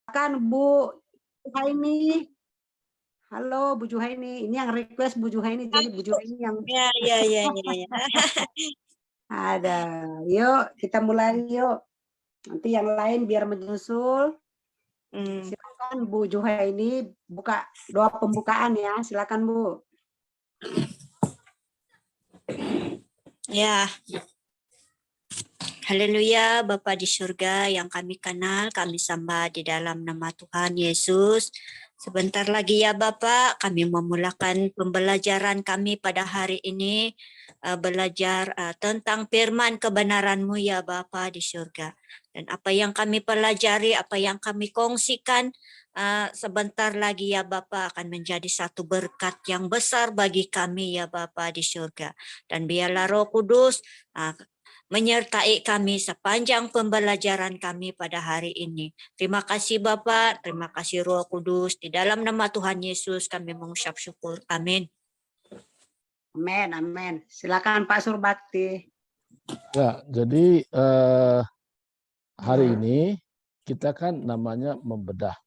Kan Bu Juhaini. Halo Bu Juhaini, ini yang request Bu Juhaini, jadi Bu Juhaini yang Ya, ya, ya, ya, ya. ada. Yuk kita mulai yuk. Nanti yang lain biar menyusul. Silakan Bu Juhaini buka doa pembukaan ya. Silakan Bu. Ya. Haleluya, Bapa di surga yang kami kenal, kami sembah di dalam nama Tuhan Yesus. Sebentar lagi ya Bapak, kami memulakan pembelajaran kami pada hari ini, belajar tentang firman kebenaran-Mu ya Bapa di surga. Dan apa yang kami pelajari, apa yang kami kongsikan, sebentar lagi ya Bapak akan menjadi satu berkat yang besar bagi kami ya Bapa di surga. Dan biarlah Roh Kudus menyertai kami sepanjang pembelajaran kami pada hari ini. Terima kasih Bapak, terima kasih Roh Kudus. Di dalam nama Tuhan Yesus kami mengucap syukur. Amin. Amin, amin. Silakan Pak Surbakti. Ya, jadi hari ini kita kan namanya membedah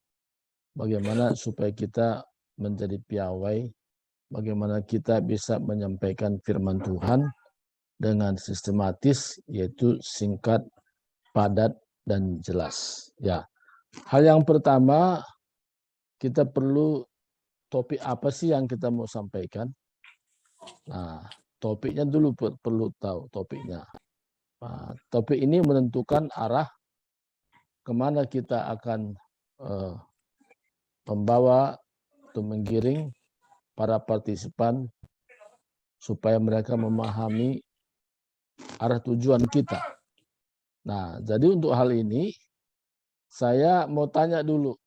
bagaimana supaya kita menjadi piawai, bagaimana kita bisa menyampaikan firman Tuhan dengan sistematis, yaitu singkat, padat, dan jelas. Ya, hal yang pertama kita perlu topik apa sih yang kita mau sampaikan. Nah, topiknya dulu perlu tahu topiknya. Nah, topik ini menentukan arah kemana kita akan membawa atau menggiring para partisipan supaya mereka memahami arah tujuan kita. Nah, jadi untuk hal ini saya mau tanya dulu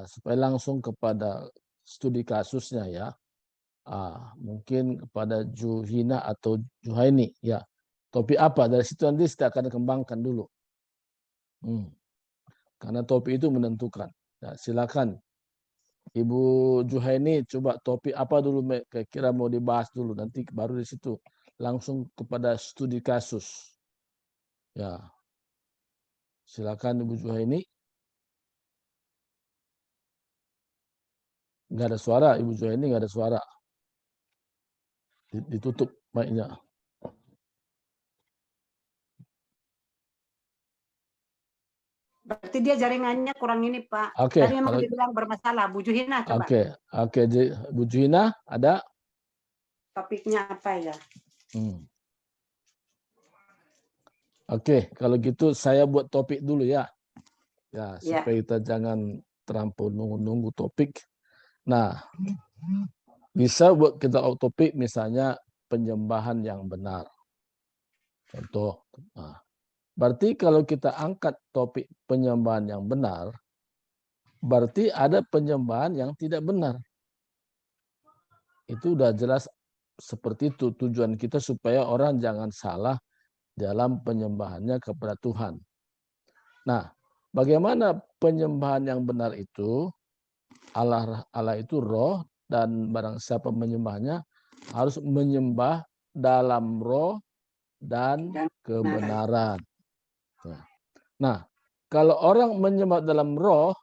supaya langsung kepada studi kasusnya ya. Mungkin kepada Juhina atau Juhaini ya. Topik apa? Dari situ nanti kita akan kembangkan dulu. Karena topik itu menentukan. Ya, silakan Ibu Juhaini, coba topik apa dulu kira-kira mau dibahas dulu, nanti baru di situ langsung kepada studi kasus. Ya, silakan Ibu Juhaini. Nggak ada suara, Ibu Juhaini nggak ada suara. Ditutup mic-nya. Berarti dia jaringannya kurang ini Pak. Oke, Tadi memang dibilang bermasalah. Bu Juhina coba. Oke, Bu Juhina ada? Topiknya apa ya? Oke, kalau gitu saya buat topik dulu ya. Ya, supaya kita jangan terlampau nunggu-nunggu topik. Nah, bisa buat kita topik misalnya penyembahan yang benar. Contoh. Nah, berarti kalau kita angkat topik penyembahan yang benar, berarti ada penyembahan yang tidak benar. Itu udah jelas seperti itu tujuan kita supaya orang jangan salah dalam penyembahannya kepada Tuhan. Nah, bagaimana penyembahan yang benar itu? Allah itu roh, dan barang siapa menyembahnya harus menyembah dalam roh dan kebenaran. Nah, kalau orang menyembah dalam roh,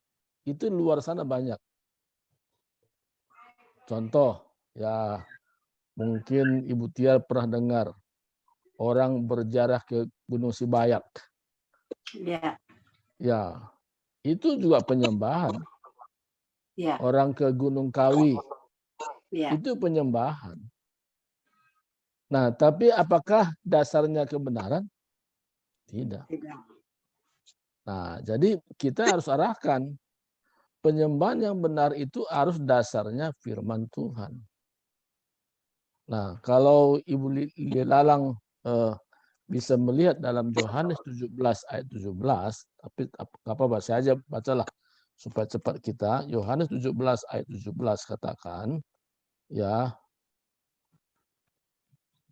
itu luar sana banyak. Contoh, ya mungkin Ibu Tia pernah dengar orang berjarah ke Gunung Sibayak. Ya. Ya, itu juga penyembahan. Ya. Orang ke Gunung Kawi, ya. itu penyembahan. Nah, tapi apakah dasarnya kebenaran? Tidak. Nah, jadi kita harus arahkan penyembahan yang benar itu harus dasarnya firman Tuhan. Nah, kalau Ibu Lalang bisa melihat dalam Yohanes 17 ayat 17, tapi apa saya aja bacalah supaya cepat kita. Yohanes 17 ayat 17 katakan, ya,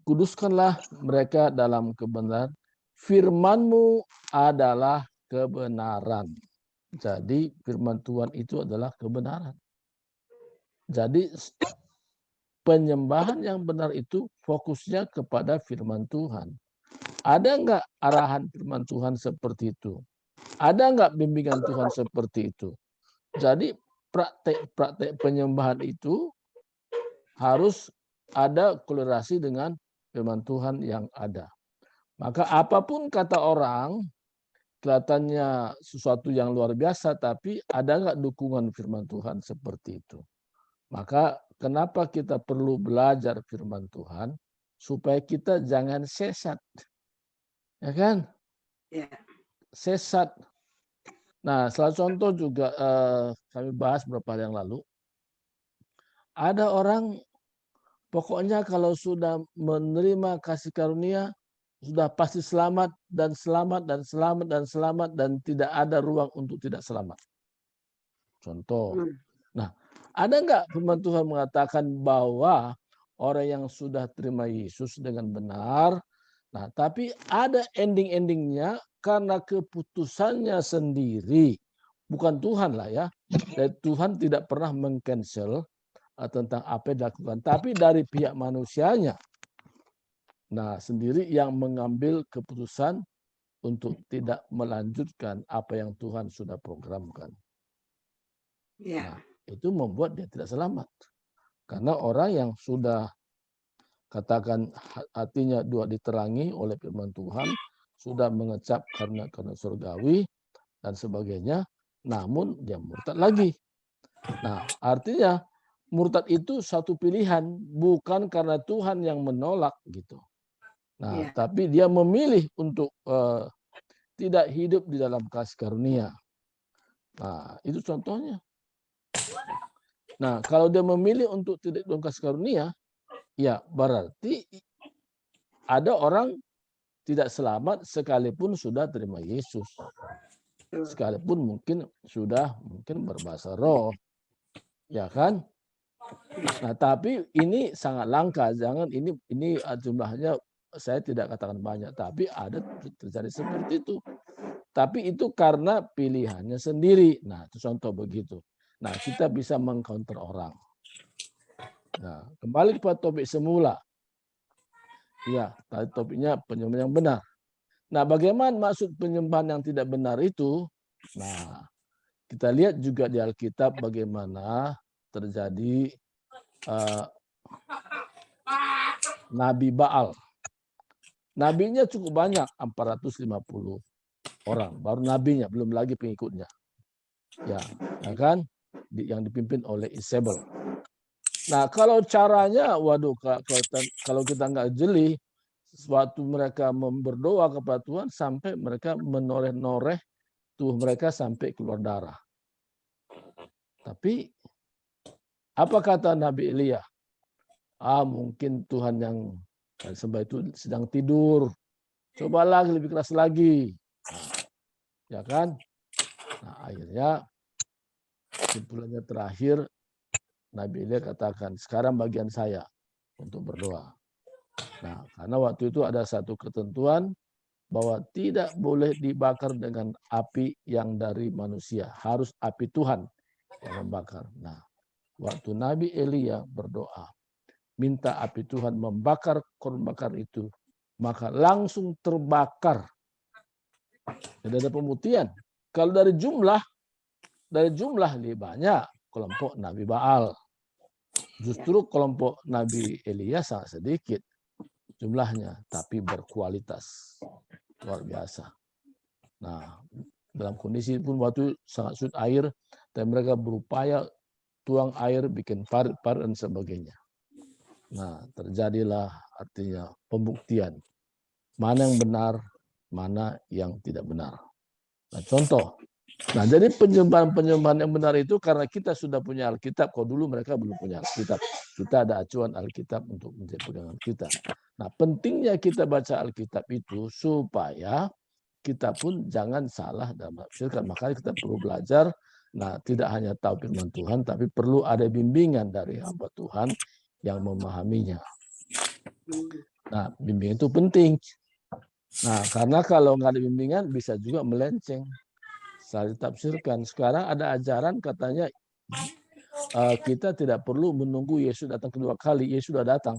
kuduskanlah mereka dalam kebenaran, firman-Mu adalah kebenaran. Jadi firman Tuhan itu adalah kebenaran. Jadi penyembahan yang benar itu fokusnya kepada firman Tuhan. Ada enggak arahan firman Tuhan seperti itu? Ada enggak bimbingan Tuhan seperti itu? Jadi praktek-praktek penyembahan itu harus ada kolerasi dengan firman Tuhan yang ada. Maka apapun kata orang, kelihatannya sesuatu yang luar biasa, tapi ada nggak dukungan firman Tuhan seperti itu? Maka kenapa kita perlu belajar firman Tuhan? Supaya kita jangan sesat. Ya kan? Ya. Sesat. Nah, salah contoh juga kami bahas beberapa hari yang lalu. Ada orang pokoknya kalau sudah menerima kasih karunia, sudah pasti selamat dan selamat dan selamat dan selamat dan tidak ada ruang untuk tidak selamat. Contoh. Nah, ada nggak firman Tuhan mengatakan bahwa orang yang sudah terima Yesus dengan benar, nah tapi ada ending-endingnya karena keputusannya sendiri, bukan Tuhan lah ya. Dan Tuhan tidak pernah meng-cancel tentang apa yang dilakukan, tapi dari pihak manusianya. Nah, sendiri yang mengambil keputusan untuk tidak melanjutkan apa yang Tuhan sudah programkan. Ya. Nah, itu membuat dia tidak selamat. Karena orang yang sudah katakan hatinya dua diterangi oleh firman Tuhan, sudah mengecap karena surgawi dan sebagainya, namun dia murtad lagi. Nah, artinya murtad itu satu pilihan, bukan karena Tuhan yang menolak gitu. Nah, tapi dia memilih untuk tidak hidup di dalam kasih karunia. Nah, itu contohnya. Nah, kalau dia memilih untuk tidak dalam kasih karunia, ya berarti ada orang tidak selamat sekalipun sudah terima Yesus. Sekalipun mungkin sudah berbahasa roh. Ya kan? Nah, tapi ini sangat langka. Jangan ini jumlahnya saya tidak katakan banyak, tapi ada terjadi seperti itu. Tapi itu karena pilihannya sendiri. Nah, itu contoh begitu. Nah, kita bisa mengcounter orang. Nah, kembali kepada topik semula. Ya, tadi topiknya penyembahan yang benar. Nah, bagaimana maksud penyembahan yang tidak benar itu? Nah, kita lihat juga di Alkitab bagaimana terjadi Nabi Baal. Nabinya cukup banyak, 450 orang. Baru nabinya, belum lagi pengikutnya. Ya kan? Yang dipimpin oleh Isabel. Nah, kalau caranya, waduh, kalau kita nggak jeli, waktu mereka berdoa kepada Tuhan, sampai mereka menoreh-noreh tubuh mereka sampai keluar darah. Tapi, apa kata Nabi Elia? Mungkin Tuhan yang sembah itu sedang tidur. Coba lagi, lebih keras lagi. Nah, ya kan? Nah, akhirnya kesimpulannya terakhir, Nabi Elia katakan, sekarang bagian saya untuk berdoa. Nah, karena waktu itu ada satu ketentuan bahwa tidak boleh dibakar dengan api yang dari manusia. Harus api Tuhan yang membakar. Nah, waktu Nabi Elia berdoa, minta api Tuhan membakar korban bakar itu, maka langsung terbakar. Tidak ada pemutihan. Kalau dari jumlah lebih banyak kelompok Nabi Baal. Justru kelompok Nabi Elia sangat sedikit jumlahnya, tapi berkualitas luar biasa. Nah, dalam kondisi pun waktu sangat sulit air, dan mereka berupaya tuang air, bikin parit-parit dan sebagainya. Nah, terjadilah artinya pembuktian mana yang benar, mana yang tidak benar. Nah, contoh. Nah, jadi penyembahan yang benar itu karena kita sudah punya Alkitab. Kalau dulu mereka belum punya Alkitab. Kita ada acuan Alkitab untuk menjadi pegangan kita. Nah, pentingnya kita baca Alkitab itu supaya kita pun jangan salah dalam menafsirkan. Makanya kita perlu belajar. Nah, tidak hanya tahu firman Tuhan, tapi perlu ada bimbingan dari hamba Tuhan yang memahaminya. Nah, bimbingan itu penting. Nah, karena kalau nggak ada bimbingan bisa juga melenceng. Salah ditafsirkan. Sekarang ada ajaran katanya kita tidak perlu menunggu Yesus datang kedua kali. Yesus sudah datang.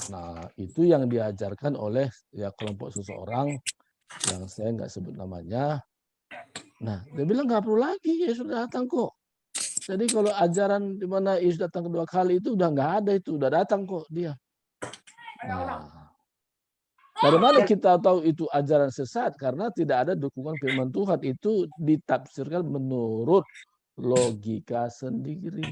Nah, itu yang diajarkan oleh kelompok seseorang yang saya nggak sebut namanya. Nah, dia bilang nggak perlu lagi, Yesus datang kok. Jadi kalau ajaran di mana Yesus datang kedua kali itu udah nggak ada, itu udah datang kok dia. Nah, dari mana kita tahu itu ajaran sesat? Karena tidak ada dukungan firman Tuhan, itu ditafsirkan menurut logika sendiri.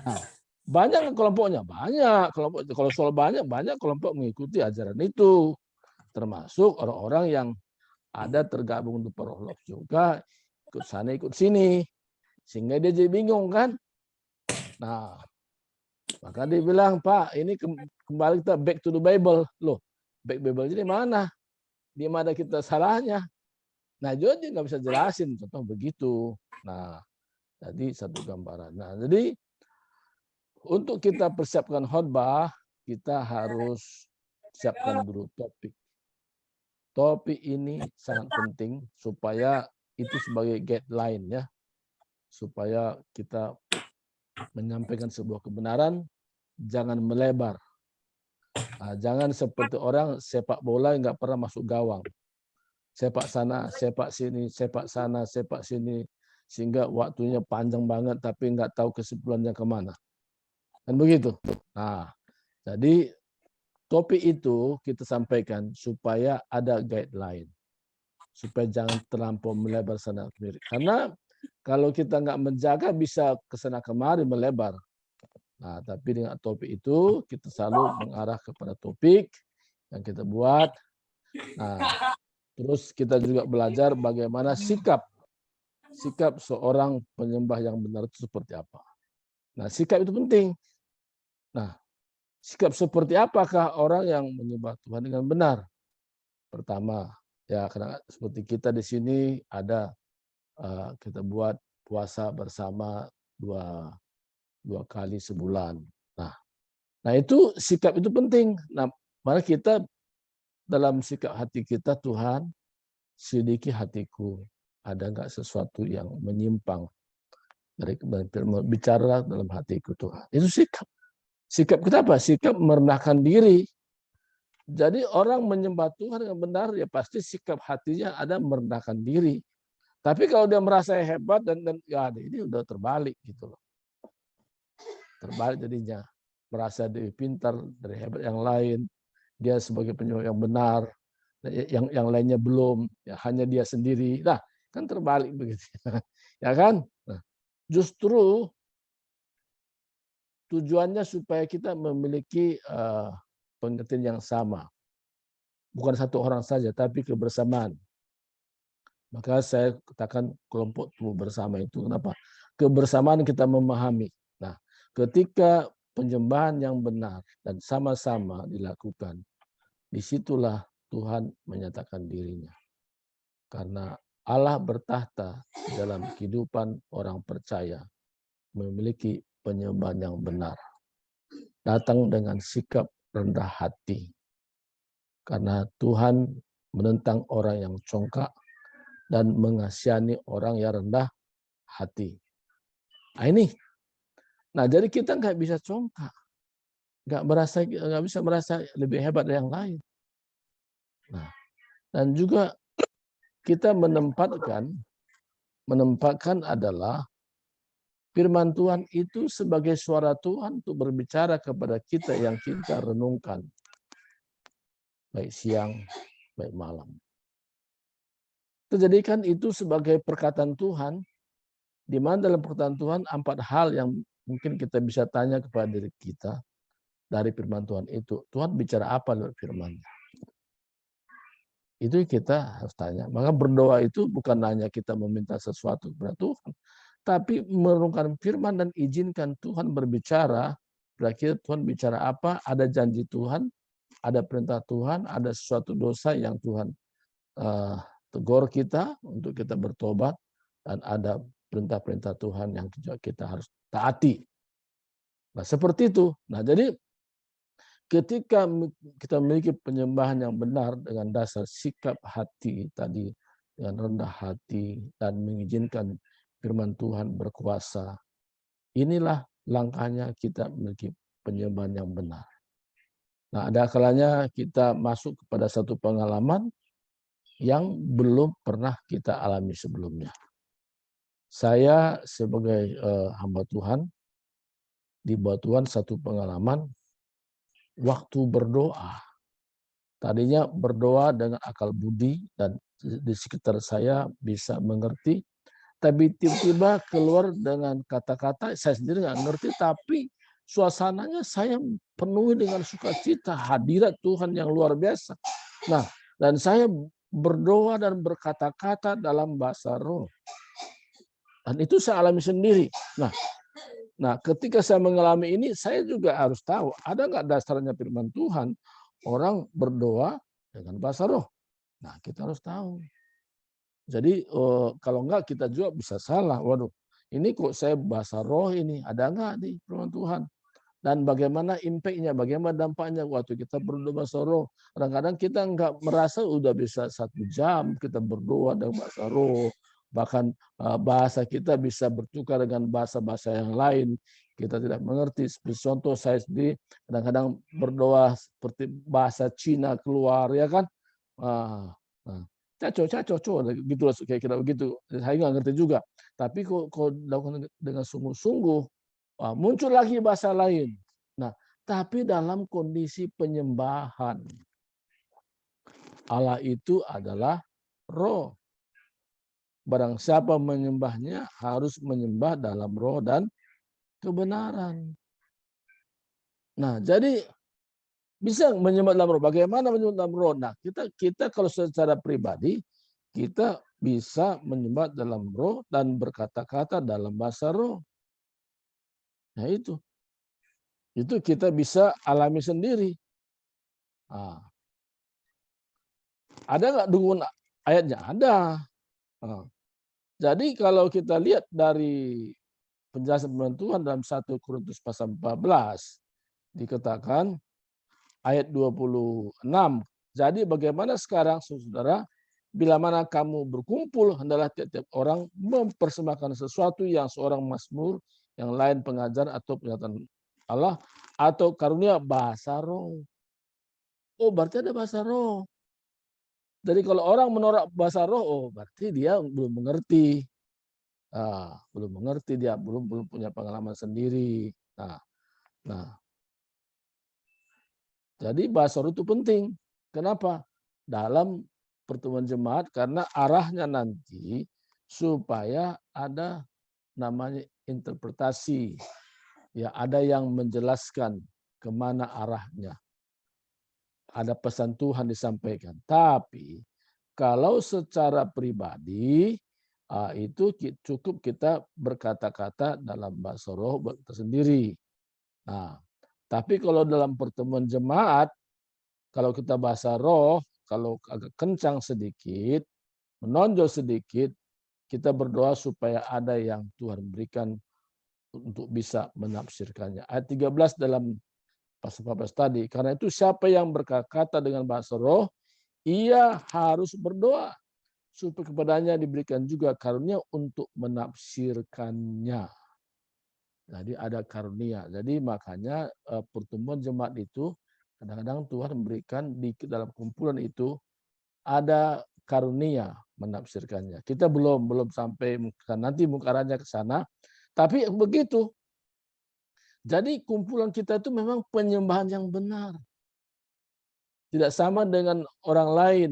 Nah, banyak kelompoknya, banyak kelompok. Kalau soal banyak kelompok mengikuti ajaran itu, termasuk orang-orang yang ada tergabung di Roh juga, ikut sana ikut sini, sehingga dia jadi bingung kan. Nah, maka dia bilang, Pak, ini kembali kita back to the Bible. Loh, back Bible ini mana? Di mana kita salahnya? Nah, jadi nggak bisa jelasin, contoh begitu. Nah, jadi satu gambaran. Nah, jadi untuk kita persiapkan khotbah, kita harus siapkan dulu topik. Topik ini sangat penting supaya itu sebagai guideline ya, supaya kita menyampaikan sebuah kebenaran, jangan melebar. Nah, jangan seperti orang sepak bola yang nggak pernah masuk gawang. Sepak sana, sepak sini, sepak sana, sepak sini, sehingga waktunya panjang banget tapi nggak tahu kesimpulannya kemana. Kan begitu. Nah, jadi topik itu kita sampaikan supaya ada guideline. Supaya jangan terlampau melebar sana kemari. Karena kalau kita nggak menjaga bisa kesana kemari melebar. Nah, tapi dengan topik itu kita selalu mengarah kepada topik yang kita buat. Nah, terus kita juga belajar bagaimana sikap seorang penyembah yang benar itu seperti apa. Nah, sikap itu penting. Nah, sikap seperti apakah orang yang menyembah Tuhan dengan benar? Pertama, ya karena seperti kita di sini ada kita buat puasa bersama dua kali sebulan. Nah itu sikap itu penting. Nah, mari kita dalam sikap hati kita, Tuhan, selidiki hatiku, ada nggak sesuatu yang menyimpang dari firman, bicara dalam hatiku, Tuhan. Itu sikap. Sikap kita apa? Sikap merendahkan diri. Jadi orang menyembah Tuhan yang benar, ya pasti sikap hatinya ada merendahkan diri. Tapi kalau dia merasa hebat dan ya ini udah terbalik gitu loh. Terbalik jadinya. Merasa dia pintar dari hebat yang lain, dia sebagai penyembah yang benar, yang lainnya belum, ya hanya dia sendiri. Nah, kan terbalik begitu. Ya kan? Nah, justru tujuannya supaya kita memiliki pengertian yang sama. Bukan satu orang saja, tapi kebersamaan. Maka saya katakan kelompok tubuh bersama itu. Kenapa? Kebersamaan kita memahami. Nah, ketika penyembahan yang benar dan sama-sama dilakukan, disitulah Tuhan menyatakan dirinya. Karena Allah bertahta dalam kehidupan orang percaya, memiliki penyembahan yang benar. Datang dengan sikap rendah hati. Karena Tuhan menentang orang yang congkak dan mengasihani orang yang rendah hati. Nah ini. Nah jadi kita nggak bisa congkak. Nggak bisa merasa lebih hebat dari yang lain. Nah, dan juga kita menempatkan adalah firman Tuhan itu sebagai suara Tuhan untuk berbicara kepada kita yang kita renungkan. Baik siang, baik malam. Kita jadikan itu sebagai perkataan Tuhan, di mana dalam perkataan Tuhan 4 hal yang mungkin kita bisa tanya kepada diri kita dari firman Tuhan itu. Tuhan bicara apa lewat firman-Nya? Itu kita harus tanya. Maka berdoa itu bukan hanya kita meminta sesuatu kepada Tuhan, tapi merenungkan firman dan izinkan Tuhan berbicara. Kira-kira Tuhan bicara apa? Ada janji Tuhan, ada perintah Tuhan, ada sesuatu dosa yang Tuhan tegur kita untuk kita bertobat, dan ada perintah-perintah Tuhan yang kita harus taati. Nah, seperti itu. Nah, jadi ketika kita memiliki penyembahan yang benar dengan dasar sikap hati tadi, dengan rendah hati dan mengizinkan firman Tuhan berkuasa, inilah langkahnya kita memiliki penyembahan yang benar. Nah, ada kalanya kita masuk kepada satu pengalaman yang belum pernah kita alami sebelumnya. Saya sebagai hamba Tuhan, di bawah Tuhan satu pengalaman, waktu berdoa. Tadinya berdoa dengan akal budi dan di sekitar saya bisa mengerti, tapi tiba-tiba keluar dengan kata-kata saya sendiri nggak ngerti, tapi suasananya saya penuhi dengan sukacita, hadirat Tuhan yang luar biasa. Nah, dan saya berdoa dan berkata-kata dalam bahasa roh. Dan itu saya alami sendiri. Nah, ketika saya mengalami ini, saya juga harus tahu, ada nggak dasarnya firman Tuhan, orang berdoa dengan bahasa roh. Nah, kita harus tahu. Jadi kalau enggak kita juga bisa salah. Waduh, ini kok saya bahasa roh ini, ada nggak di firman Tuhan? Dan bagaimana impact-nya, bagaimana dampaknya waktu kita berdoa bahasa roh. Kadang-kadang kita nggak merasa udah bisa 1 jam kita berdoa dengan bahasa roh. Bahkan bahasa kita bisa bertukar dengan bahasa-bahasa yang lain. Kita tidak mengerti. Seperti contoh saya sendiri kadang-kadang berdoa seperti bahasa Cina keluar, ya kan? Caco, gitu lah, kayak kira begitu. Saya nggak ngerti juga. Tapi kok dilakukan dengan sungguh-sungguh, muncul lagi bahasa lain. Nah, tapi dalam kondisi penyembahan. Allah itu adalah roh. Barang siapa menyembahnya harus menyembah dalam roh dan kebenaran. Nah, jadi bisa menyembah dalam roh. Bagaimana menyembah dalam roh? Nah, kita kalau secara pribadi, kita bisa menyembah dalam roh dan berkata-kata dalam bahasa roh. Nah, itu kita bisa alami sendiri. Nah, ada nggak dukungan ayatnya? Ada. Nah, jadi kalau kita lihat dari penjelasan firman Tuhan dalam 1 Korintus pasal 14, dikatakan ayat 26. Jadi bagaimana sekarang saudara, bila mana kamu berkumpul, hendaklah tiap-tiap orang mempersembahkan sesuatu yang seorang mazmur, yang lain pengajar atau pernyataan Allah, atau karunia bahasa roh. Oh, berarti ada bahasa roh. Jadi kalau orang menolak bahasa roh, oh berarti dia belum mengerti. Belum mengerti, dia belum punya pengalaman sendiri. Nah, jadi bahasa roh itu penting. Kenapa? Dalam pertemuan jemaat, karena arahnya nanti supaya ada namanya interpretasi. Ya, ada yang menjelaskan kemana arahnya. Ada pesan Tuhan disampaikan. Tapi kalau secara pribadi, itu cukup kita berkata-kata dalam bahasa roh tersendiri. Nah, tapi kalau dalam pertemuan jemaat, kalau kita bahasa roh, kalau agak kencang sedikit, menonjol sedikit, kita berdoa supaya ada yang Tuhan berikan untuk bisa menafsirkannya. Ayat 13 dalam pasal 14 tadi, karena itu siapa yang berkata dengan bahasa roh, ia harus berdoa supaya kepadanya diberikan juga karunia untuk menafsirkannya. Jadi ada karunia. Jadi makanya pertemuan jemaat itu kadang-kadang Tuhan memberikan di dalam kumpulan itu ada karunia menafsirkannya. Kita belum sampai nanti arahnya ke sana. Tapi begitu. Jadi kumpulan kita itu memang penyembahan yang benar. Tidak sama dengan orang lain.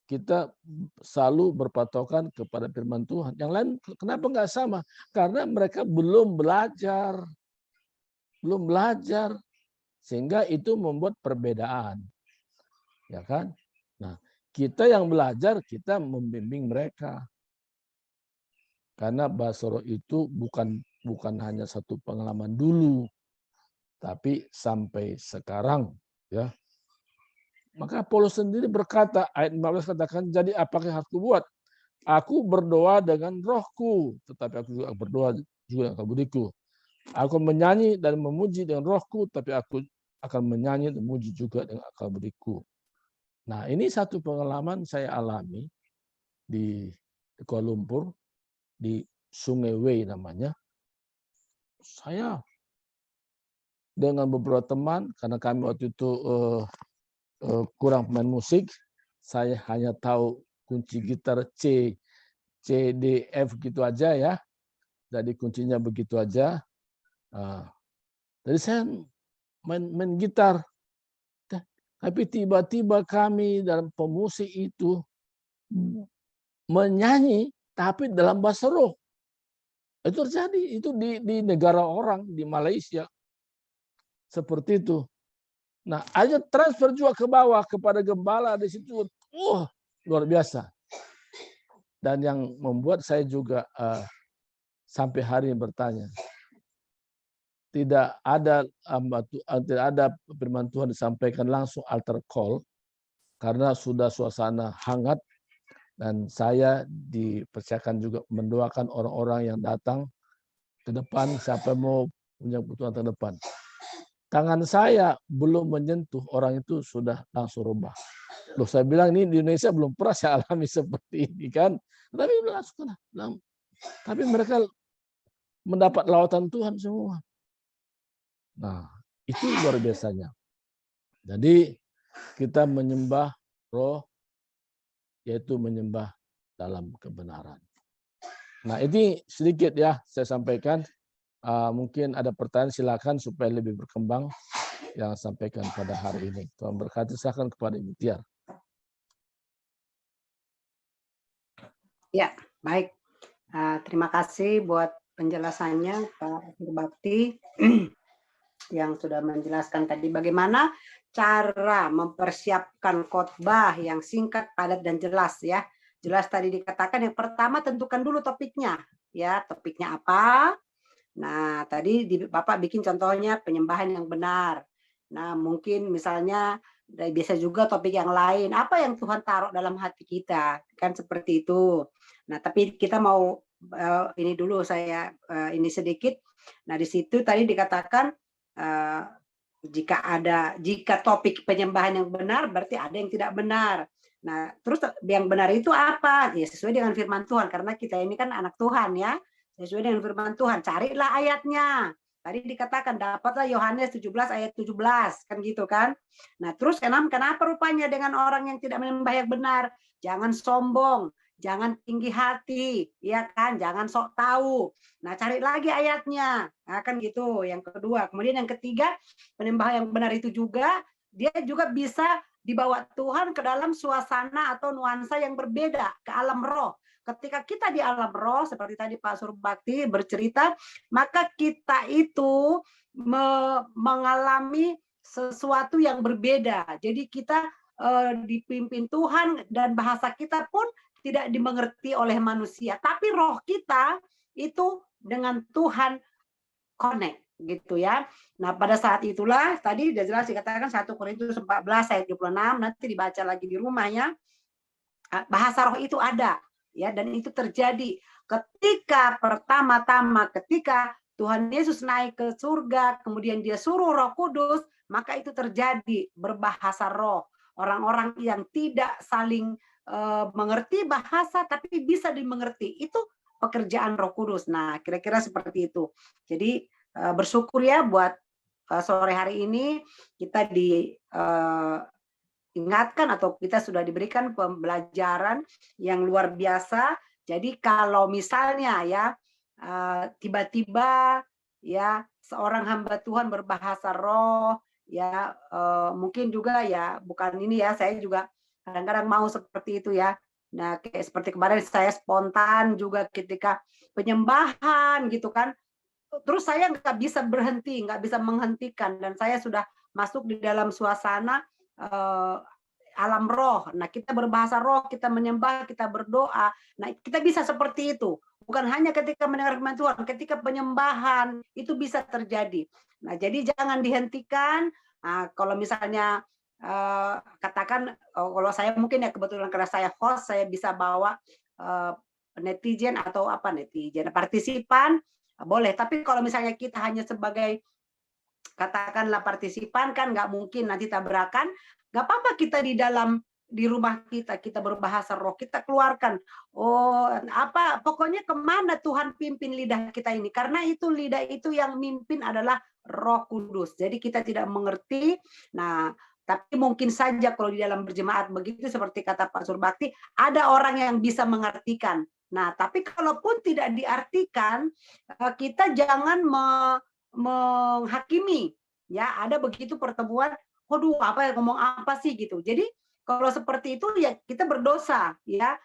Kita selalu berpatokan kepada firman Tuhan. Yang lain kenapa nggak sama? Karena mereka belum belajar. Belum belajar. Sehingga itu membuat perbedaan. Ya kan? Nah, kita yang belajar, kita membimbing mereka. Karena bahasa roh itu bukan hanya satu pengalaman dulu, tapi sampai sekarang, ya. Maka Paulus sendiri berkata, ayat 15 katakan, jadi apakah yang harus kubuat? Aku berdoa dengan rohku, tetapi aku juga berdoa juga dengan budiku. Aku menyanyi dan memuji dengan rohku, tapi aku akan menyanyi dan memuji juga dengan akal budiku. Nah, ini satu pengalaman saya alami di Kuala Lumpur, di Sungai Wei namanya. Saya dengan beberapa teman, karena kami waktu itu kurang pemain musik, saya hanya tahu kunci gitar C, D, F gitu aja ya. Jadi kuncinya begitu aja. Jadi saya main gitar. Tapi tiba-tiba kami dalam pemusik itu menyanyi, tapi dalam bahasa roh. Itu terjadi, itu di negara orang, di Malaysia. Seperti itu. Nah, aja transfer juga ke bawah kepada gembala di situ. Luar biasa. Dan yang membuat saya juga sampai hari ini bertanya, tidak ada firman Tuhan disampaikan langsung altar call karena sudah suasana hangat dan saya dipersiapkan juga mendoakan orang-orang yang datang ke depan, siapa mau punya kebutuhan ke depan. Tangan saya belum menyentuh, orang itu sudah langsung rubah. Loh, saya bilang ini di Indonesia belum pernah saya alami seperti ini kan. Tapi langsung, tapi mereka mendapat lawatan Tuhan semua. Nah, itu luar biasanya. Jadi kita menyembah roh, yaitu menyembah dalam kebenaran. Nah, ini sedikit ya saya sampaikan. Mungkin ada pertanyaan, silakan supaya lebih berkembang yang sampaikan pada hari ini. Tuhan berkati, silakan kepada Ibu Tiar. Ya, baik. Terima kasih buat penjelasannya Pak Bakti yang sudah menjelaskan tadi bagaimana cara mempersiapkan khotbah yang singkat, padat dan jelas ya. Jelas tadi dikatakan yang pertama tentukan dulu topiknya ya, topiknya apa. Nah, tadi Bapak bikin contohnya penyembahan yang benar. Nah, mungkin misalnya biasa juga topik yang lain, apa yang Tuhan taruh dalam hati kita, kan seperti itu. Nah, tapi kita mau ini dulu saya ini sedikit. Nah, di situ tadi dikatakan jika topik penyembahan yang benar berarti ada yang tidak benar. Nah, terus yang benar itu apa? Ya sesuai dengan firman Tuhan karena kita ini kan anak Tuhan ya. Sesuai dengan firman Tuhan, carilah ayatnya. Tadi dikatakan dapatlah Yohanes 17 ayat 17 kan gitu kan. Nah, terus kenapa rupanya dengan orang yang tidak menyembah yang benar? Jangan sombong, jangan tinggi hati, ya kan? Jangan sok tahu. Nah, cari lagi ayatnya. Nah, kan gitu. Yang kedua, kemudian yang ketiga, penyembah yang benar itu juga dia juga bisa dibawa Tuhan ke dalam suasana atau nuansa yang berbeda, ke alam roh. Ketika kita di alam roh, seperti tadi Pak Surbakti bercerita, maka kita itu mengalami sesuatu yang berbeda. Jadi kita dipimpin Tuhan dan bahasa kita pun tidak dimengerti oleh manusia. Tapi roh kita itu dengan Tuhan connect gitu ya. Nah, pada saat itulah tadi sudah jelas dikatakan 1 Korintus 14 ayat 26, nanti dibaca lagi di rumahnya. Bahasa roh itu ada. Ya, dan itu terjadi ketika pertama-tama ketika Tuhan Yesus naik ke surga, kemudian dia suruh Roh Kudus, maka itu terjadi berbahasa roh. Orang-orang yang tidak saling mengerti bahasa tapi bisa dimengerti. Itu pekerjaan Roh Kudus. Nah, kira-kira seperti itu. Jadi bersyukur ya buat sore hari ini kita ingatkan atau kita sudah diberikan pembelajaran yang luar biasa. Jadi kalau misalnya ya tiba-tiba ya seorang hamba Tuhan berbahasa roh ya mungkin juga ya bukan ini ya, saya juga kadang-kadang mau seperti itu ya. Nah, kayak seperti kemarin saya spontan juga ketika penyembahan gitu kan. Terus saya nggak bisa berhenti, nggak bisa menghentikan dan saya sudah masuk di dalam suasana alam roh. Nah, kita berbahasa roh, kita menyembah, kita berdoa. Nah, kita bisa seperti itu. Bukan hanya ketika mendengar firman Tuhan, ketika penyembahan itu bisa terjadi. Nah, jadi jangan dihentikan. Nah, kalau misalnya katakan kalau saya mungkin ya kebetulan karena saya host, saya bisa bawa netizen atau partisipan boleh. Tapi kalau misalnya kita hanya sebagai katakanlah partisipan kan nggak mungkin nanti tabrakan. Nggak apa-apa kita di rumah kita berbahasa roh, kita keluarkan. Pokoknya kemana Tuhan pimpin lidah kita ini. Karena itu lidah itu yang mimpin adalah Roh Kudus. Jadi kita tidak mengerti. Nah, Tapi mungkin saja kalau di dalam berjemaat begitu, seperti kata Pak Surbakti, ada orang yang bisa mengartikan. Nah, tapi kalaupun tidak diartikan, kita jangan menghakimi. Ya, ada begitu pertemuan, waduh, apa ya, ngomong apa sih gitu. Jadi kalau seperti itu ya kita berdosa, ya.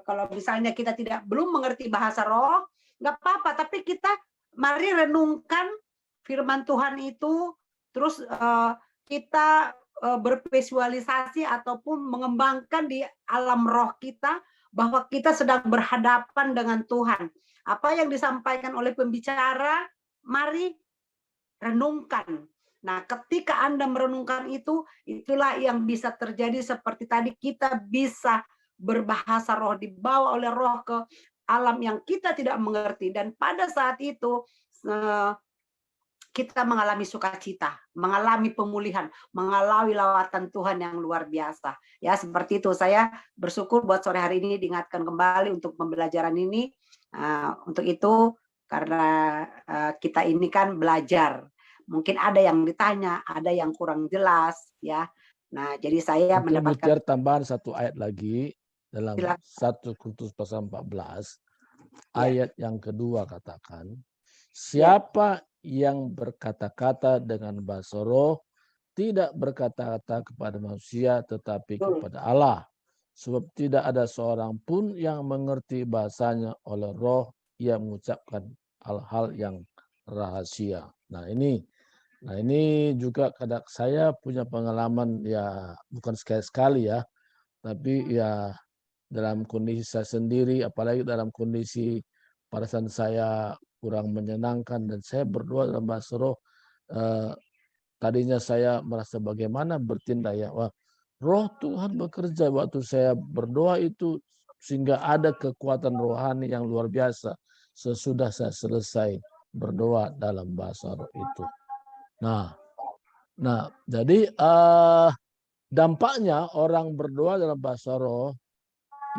Kalau misalnya kita belum mengerti bahasa roh, nggak apa-apa. Tapi kita mari renungkan firman Tuhan itu, terus kita bervisualisasi ataupun mengembangkan di alam roh kita bahwa kita sedang berhadapan dengan Tuhan. Apa yang disampaikan oleh pembicara, mari renungkan. Nah, ketika Anda merenungkan itu, itulah yang bisa terjadi seperti tadi, kita bisa berbahasa roh, dibawa oleh roh ke alam yang kita tidak mengerti. Dan pada saat itu, kita mengalami sukacita, mengalami pemulihan, mengalami lawatan Tuhan yang luar biasa. Ya, seperti itu. Saya bersyukur buat sore hari ini diingatkan kembali untuk pembelajaran ini. Untuk itu, karena kita ini kan belajar. Mungkin ada yang ditanya, ada yang kurang jelas, ya. Nah, jadi saya Mungkin mendapatkan tambahan satu ayat lagi dalam 1 Korintus pasal 14, ayat yang kedua katakan, siapa yang berkata-kata dengan bahasa roh tidak berkata-kata kepada manusia tetapi kepada Allah. Sebab tidak ada seorang pun yang mengerti bahasanya, oleh roh ia mengucapkan hal-hal yang rahasia. Nah ini juga kadang saya punya pengalaman, ya bukan sekali-sekali ya, tapi ya dalam kondisi saya sendiri, apalagi dalam kondisi perasaan saya kurang menyenangkan dan saya berdoa dalam bahasa roh. Tadinya saya merasa bagaimana bertindak, ya, wah, roh Tuhan bekerja waktu saya berdoa itu, sehingga ada kekuatan rohani yang luar biasa sesudah saya selesai berdoa dalam bahasa roh itu. Nah, jadi dampaknya orang berdoa dalam bahasa roh,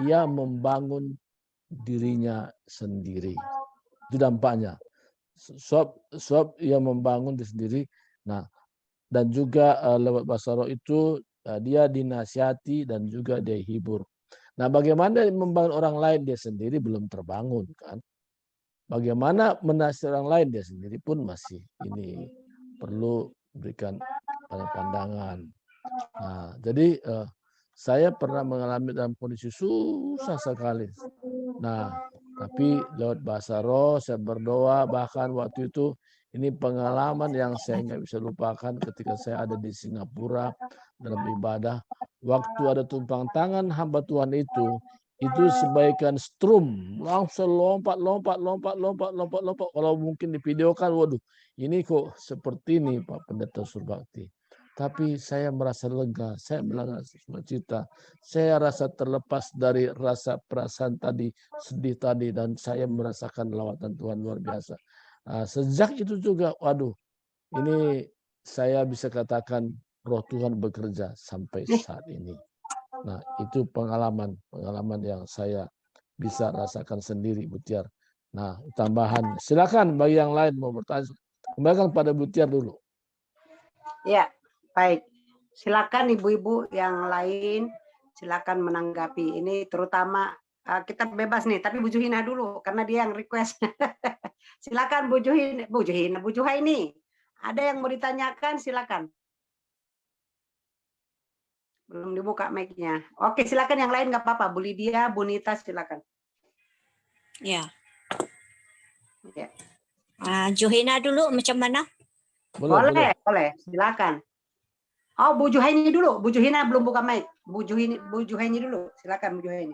ia membangun dirinya sendiri. Itu dampaknya. Sebab ia membangun diri sendiri. Nah, dan juga lewat bahasa roh itu dia dinasihati dan juga dia hibur. Nah, bagaimana membangun orang lain, dia sendiri belum terbangun kan? Bagaimana menasihati orang lain, dia sendiri pun masih ini perlu berikan pandangan. Nah, jadi saya pernah mengalami dalam kondisi susah sekali. Nah, tapi lewat bahasa roh saya berdoa, bahkan waktu itu ini pengalaman yang saya nggak bisa lupakan ketika saya ada di Singapura dalam ibadah. Waktu ada tumpang tangan hamba Tuhan itu sebaikan strum, langsung lompat. Kalau mungkin divideokan, waduh, ini kok seperti ini Pak Pendeta Surbakti. Tapi saya merasa lega, saya merasa sukacita, saya rasa terlepas dari rasa perasaan tadi, sedih tadi, dan saya merasakan lawatan Tuhan luar biasa. Sejak itu juga, waduh, ini saya bisa katakan roh Tuhan bekerja sampai saat ini. Nah, itu pengalaman yang saya bisa rasakan sendiri, Bu Tiar. Nah, tambahan, silakan bagi yang lain mau bertanya, kembalikan pada Bu Tiar dulu. Ya. Baik, silakan ibu-ibu yang lain, silakan menanggapi. Ini terutama kita bebas nih, tapi Bu Juhina dulu karena dia yang request. Silakan Bu Juhaini. Ada yang mau ditanyakan, silakan. Belum dibuka mic-nya. Oke, silakan yang lain nggak apa-apa. Bu Lydia, Bu Nita, silakan. Ya. Juhina dulu macam mana? Boleh. Silakan. Oh, Bu Juhaini dulu. Bu Juhina belum buka mic. Bu Juhaini dulu. Silakan Bu Juhaini.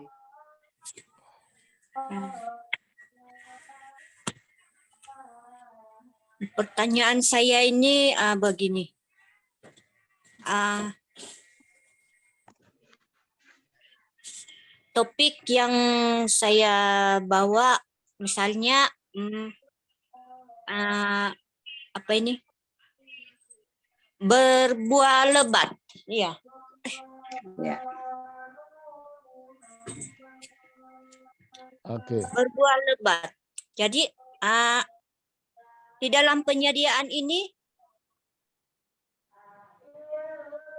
Pertanyaan saya ini begini. Topik yang saya bawa misalnya apa ini? Berbuah lebat. Iya. Ya. Oke. Berbuah lebat. Jadi di dalam penyediaan ini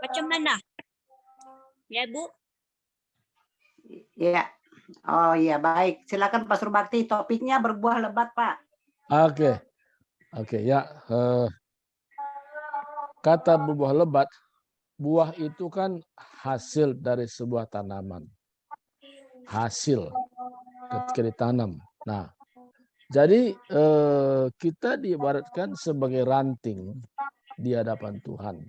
Macam mana? Ya, Bu. Ya. Oh iya, baik. Silakan Pak Surbakti. Topiknya berbuah lebat, Pak. Oke, oke ya. Kata berbuah lebat, buah itu kan hasil dari sebuah tanaman. Hasil ketika ditanam. Nah, jadi kita diibaratkan sebagai ranting di hadapan Tuhan.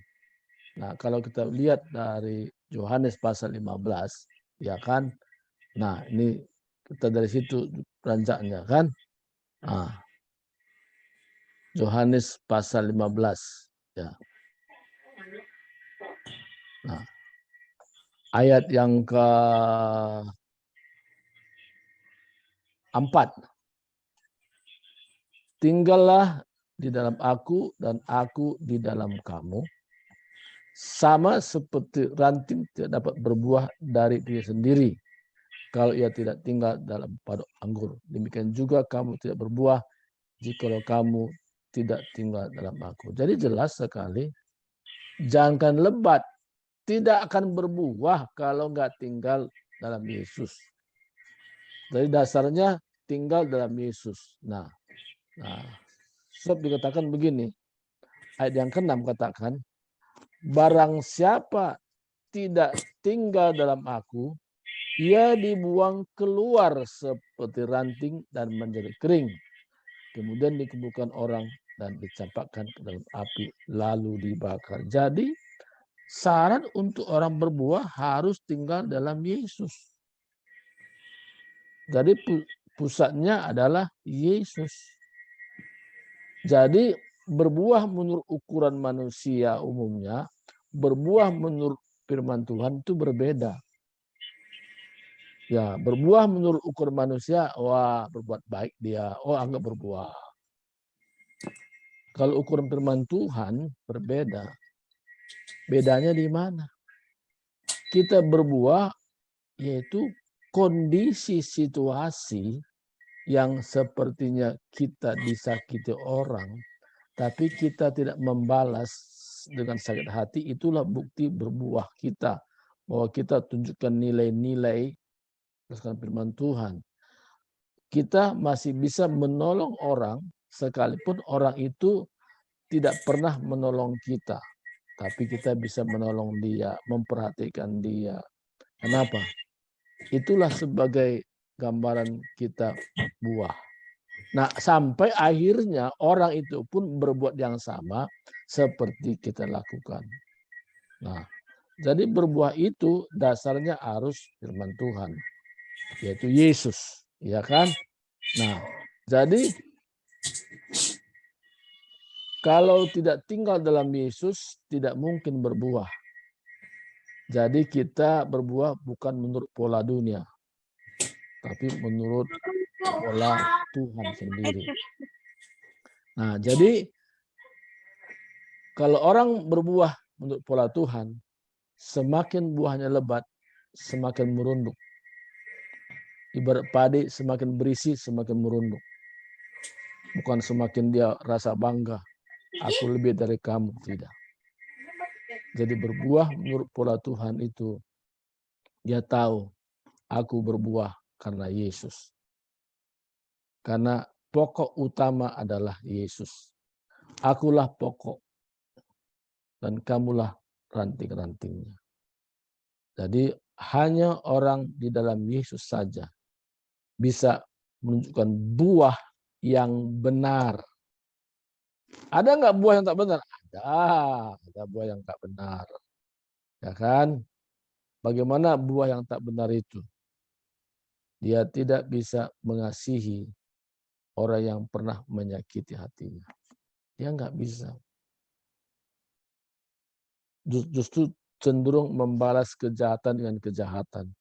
Nah, kalau kita lihat dari Yohanes pasal 15, ya kan? Nah, ini kita dari situ beranjaknya kan? Nah, Yohanes pasal 15, ya. Nah, ayat yang ke-4. Tinggallah di dalam aku dan aku di dalam kamu. Sama seperti ranting tidak dapat berbuah dari diri sendiri kalau ia tidak tinggal dalam padok anggur. Demikian juga kamu tidak berbuah jikalau kamu tidak tinggal dalam aku. Jadi jelas sekali, jangan lebat, tidak akan berbuah kalau nggak tinggal dalam Yesus. Jadi dasarnya tinggal dalam Yesus. Nah, sebab dikatakan begini, ayat yang ke-6 katakan, barang siapa tidak tinggal dalam aku, ia dibuang keluar seperti ranting dan menjadi kering. Kemudian dikumpulkan orang dan dicampakkan ke dalam api, lalu dibakar. Jadi syarat untuk orang berbuah harus tinggal dalam Yesus. Jadi pusatnya adalah Yesus. Jadi berbuah menurut ukuran manusia umumnya, berbuah menurut firman Tuhan itu berbeda. Ya, berbuah menurut ukuran manusia, wah berbuat baik dia, oh anggap berbuah. Kalau ukuran firman Tuhan berbeda. Bedanya di mana? Kita berbuah yaitu kondisi situasi yang sepertinya kita disakiti orang, tapi kita tidak membalas dengan sakit hati, itulah bukti berbuah kita. Bahwa kita tunjukkan nilai-nilai berdasarkan firman Tuhan. Kita masih bisa menolong orang, sekalipun orang itu tidak pernah menolong kita. Tapi kita bisa menolong dia, memperhatikan dia. Kenapa? Itulah sebagai gambaran kita buah. Nah, sampai akhirnya orang itu pun berbuat yang sama seperti kita lakukan. Nah, jadi berbuah itu dasarnya harus firman Tuhan, yaitu Yesus, ya kan? Nah, jadi kalau tidak tinggal dalam Yesus tidak mungkin berbuah. Jadi kita berbuah bukan menurut pola dunia, tapi menurut pola Tuhan sendiri. Nah, jadi kalau orang berbuah menurut pola Tuhan, semakin buahnya lebat, semakin merunduk. Ibarat padi semakin berisi, semakin merunduk. Bukan semakin dia rasa bangga, aku lebih dari kamu, tidak. Jadi berbuah menurut pola Tuhan itu, dia tahu, aku berbuah karena Yesus. Karena pokok utama adalah Yesus. Akulah pokok, dan kamulah ranting-rantingnya. Jadi hanya orang di dalam Yesus saja bisa menunjukkan buah yang benar. Ada nggak buah yang tak benar? Ada buah yang tak benar. Ya kan? Bagaimana buah yang tak benar itu? Dia tidak bisa mengasihi orang yang pernah menyakiti hatinya. Dia nggak bisa. Justru cenderung membalas kejahatan dengan kejahatan.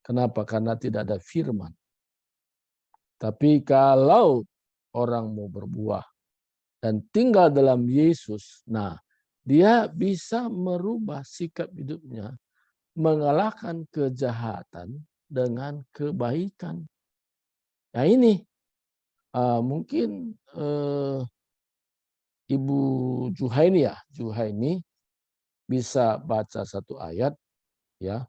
Kenapa? Karena tidak ada firman. Tapi kalau orang mau berbuah dan tinggal dalam Yesus, nah dia bisa merubah sikap hidupnya, mengalahkan kejahatan dengan kebaikan. Nah ini mungkin Ibu Juhaini bisa baca satu ayat, ya.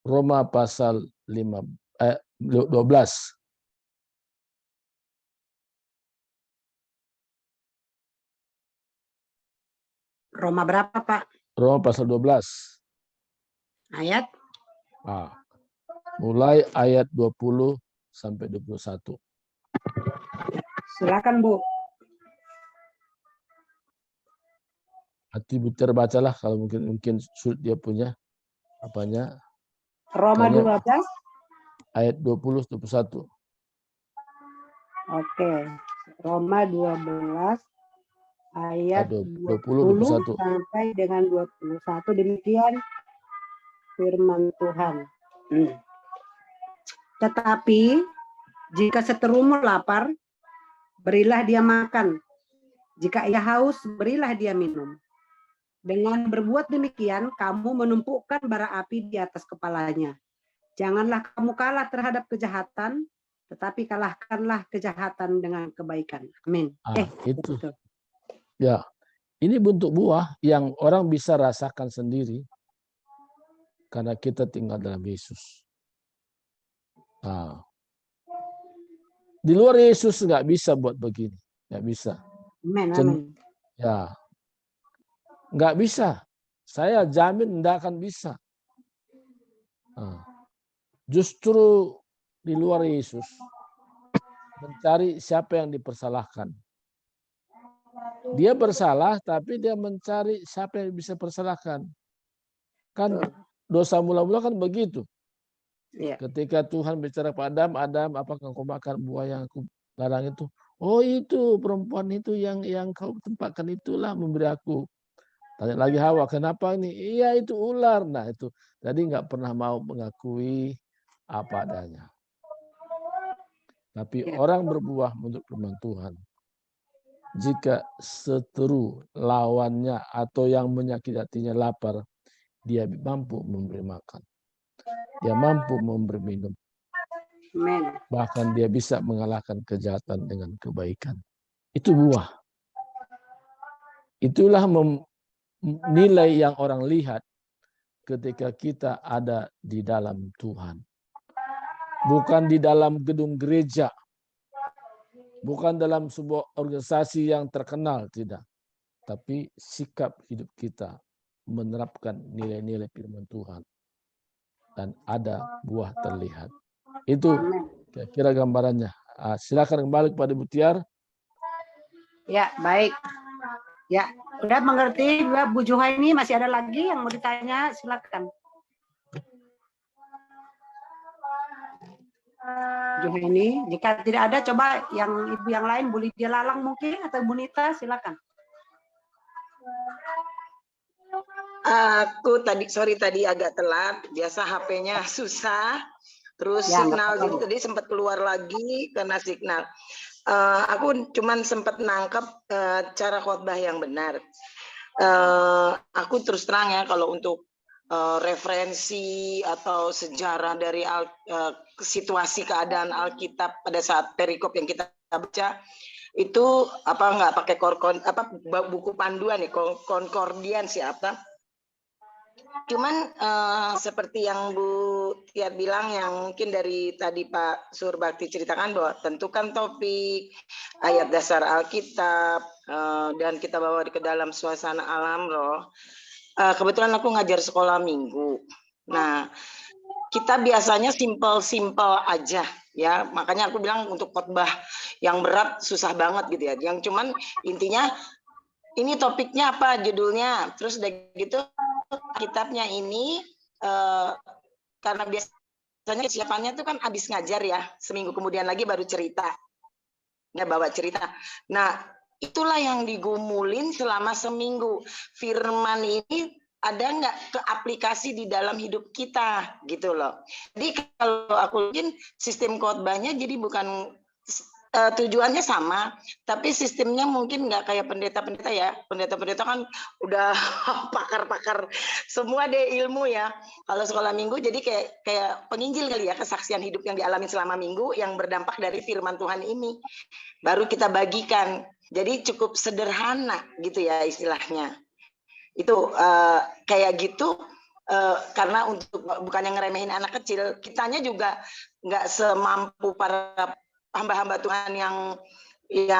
Roma pasal 12. Roma berapa, Pak? Roma pasal 12. Ayat? Mulai ayat 20 sampai 21. Silakan, Bu. Hati Butir bacalah kalau mungkin sulit dia punya apanya. Roma Kayaknya 12. Ayat 20-21. Oke. Roma 12 ayat 20 20-21. sampai dengan 21. Demikian firman Tuhan. Tetapi jika seterumu lapar, berilah dia makan. Jika ia haus, berilah dia minum. Dengan berbuat demikian, kamu menumpukan bara api di atas kepalanya. Janganlah kamu kalah terhadap kejahatan, tetapi kalahkanlah kejahatan dengan kebaikan. Amin. Itu. Betul. Ya, ini bentuk buah yang orang bisa rasakan sendiri karena kita tinggal dalam Yesus. Di luar Yesus nggak bisa buat begini, nggak bisa. Amin. Ya, nggak bisa. Saya jamin nggak akan bisa. Justru di luar Yesus mencari siapa yang dipersalahkan. Dia bersalah, tapi dia mencari siapa yang bisa persalahkan. Kan dosa mula-mula kan begitu. Ya. Ketika Tuhan bicara kepada Adam, apakah kau makan buah yang aku larang itu? Oh itu perempuan itu yang kau tempatkan itulah memberi aku. Tanya lagi Hawa, kenapa ini? Iya itu ular. Nah itu, jadi nggak pernah mau mengakui apa adanya. Tapi orang berbuah menurut firman Tuhan, jika seteru lawannya atau yang menyakiti hatinya lapar, dia mampu memberi makan. Dia mampu memberi minum. Amen. Bahkan dia bisa mengalahkan kejahatan dengan kebaikan. Itu buah. Itulah nilai yang orang lihat ketika kita ada di dalam Tuhan. Bukan di dalam gedung gereja. Bukan dalam sebuah organisasi yang terkenal, tidak. Tapi sikap hidup kita menerapkan nilai-nilai firman Tuhan. Dan ada buah terlihat. Itu kira-kira gambarannya. Silakan kembali kepada Bu Tiar. Ya, baik. Ya, udah mengerti Bu Juhaini, masih ada lagi yang mau ditanya, silakan. Juhaini, jika tidak ada coba yang ibu yang lain, Bu Lydia Lalang mungkin atau Bu Nita, silakan. Aku tadi agak telat, biasa HP-nya susah, terus Ya, signal jadi tadi sempat keluar lagi karena signal. Aku cuman sempat nangkep cara khotbah yang benar. Aku terus terang ya kalau untuk referensi atau sejarah dari situasi keadaan Alkitab pada saat perikop yang kita baca itu nggak pakai buku panduan nih, konkordian siapa? Cuman seperti yang Bu Tiar bilang, yang mungkin dari tadi Pak Surbakti ceritakan bahwa tentukan topik, ayat dasar Alkitab, dan kita bawa ke dalam suasana alam roh. Kebetulan aku ngajar sekolah minggu. Nah, kita biasanya simple aja ya. Makanya aku bilang untuk khotbah yang berat susah banget gitu ya. Yang cuman intinya ini topiknya apa, judulnya, terus udah gitu kitabnya ini karena biasanya siapannya tuh kan habis ngajar ya, seminggu kemudian lagi baru cerita, bawa cerita. Nah itulah yang digumulin selama seminggu. Firman ini ada nggak ke aplikasi di dalam hidup kita gitu loh. Jadi kalau aku bikin sistem khotbahnya jadi bukan tujuannya sama, tapi sistemnya mungkin nggak kayak pendeta-pendeta ya. Pendeta-pendeta kan udah pakar-pakar semua deh ilmu ya. Kalau sekolah minggu jadi kayak penginjil kali ya, kesaksian hidup yang dialami selama minggu yang berdampak dari firman Tuhan ini. Baru kita bagikan. Jadi cukup sederhana gitu ya istilahnya. Itu kayak gitu. Karena untuk bukan yang ngeremehin anak kecil, kitanya juga nggak semampu para hamba-hamba Tuhan yang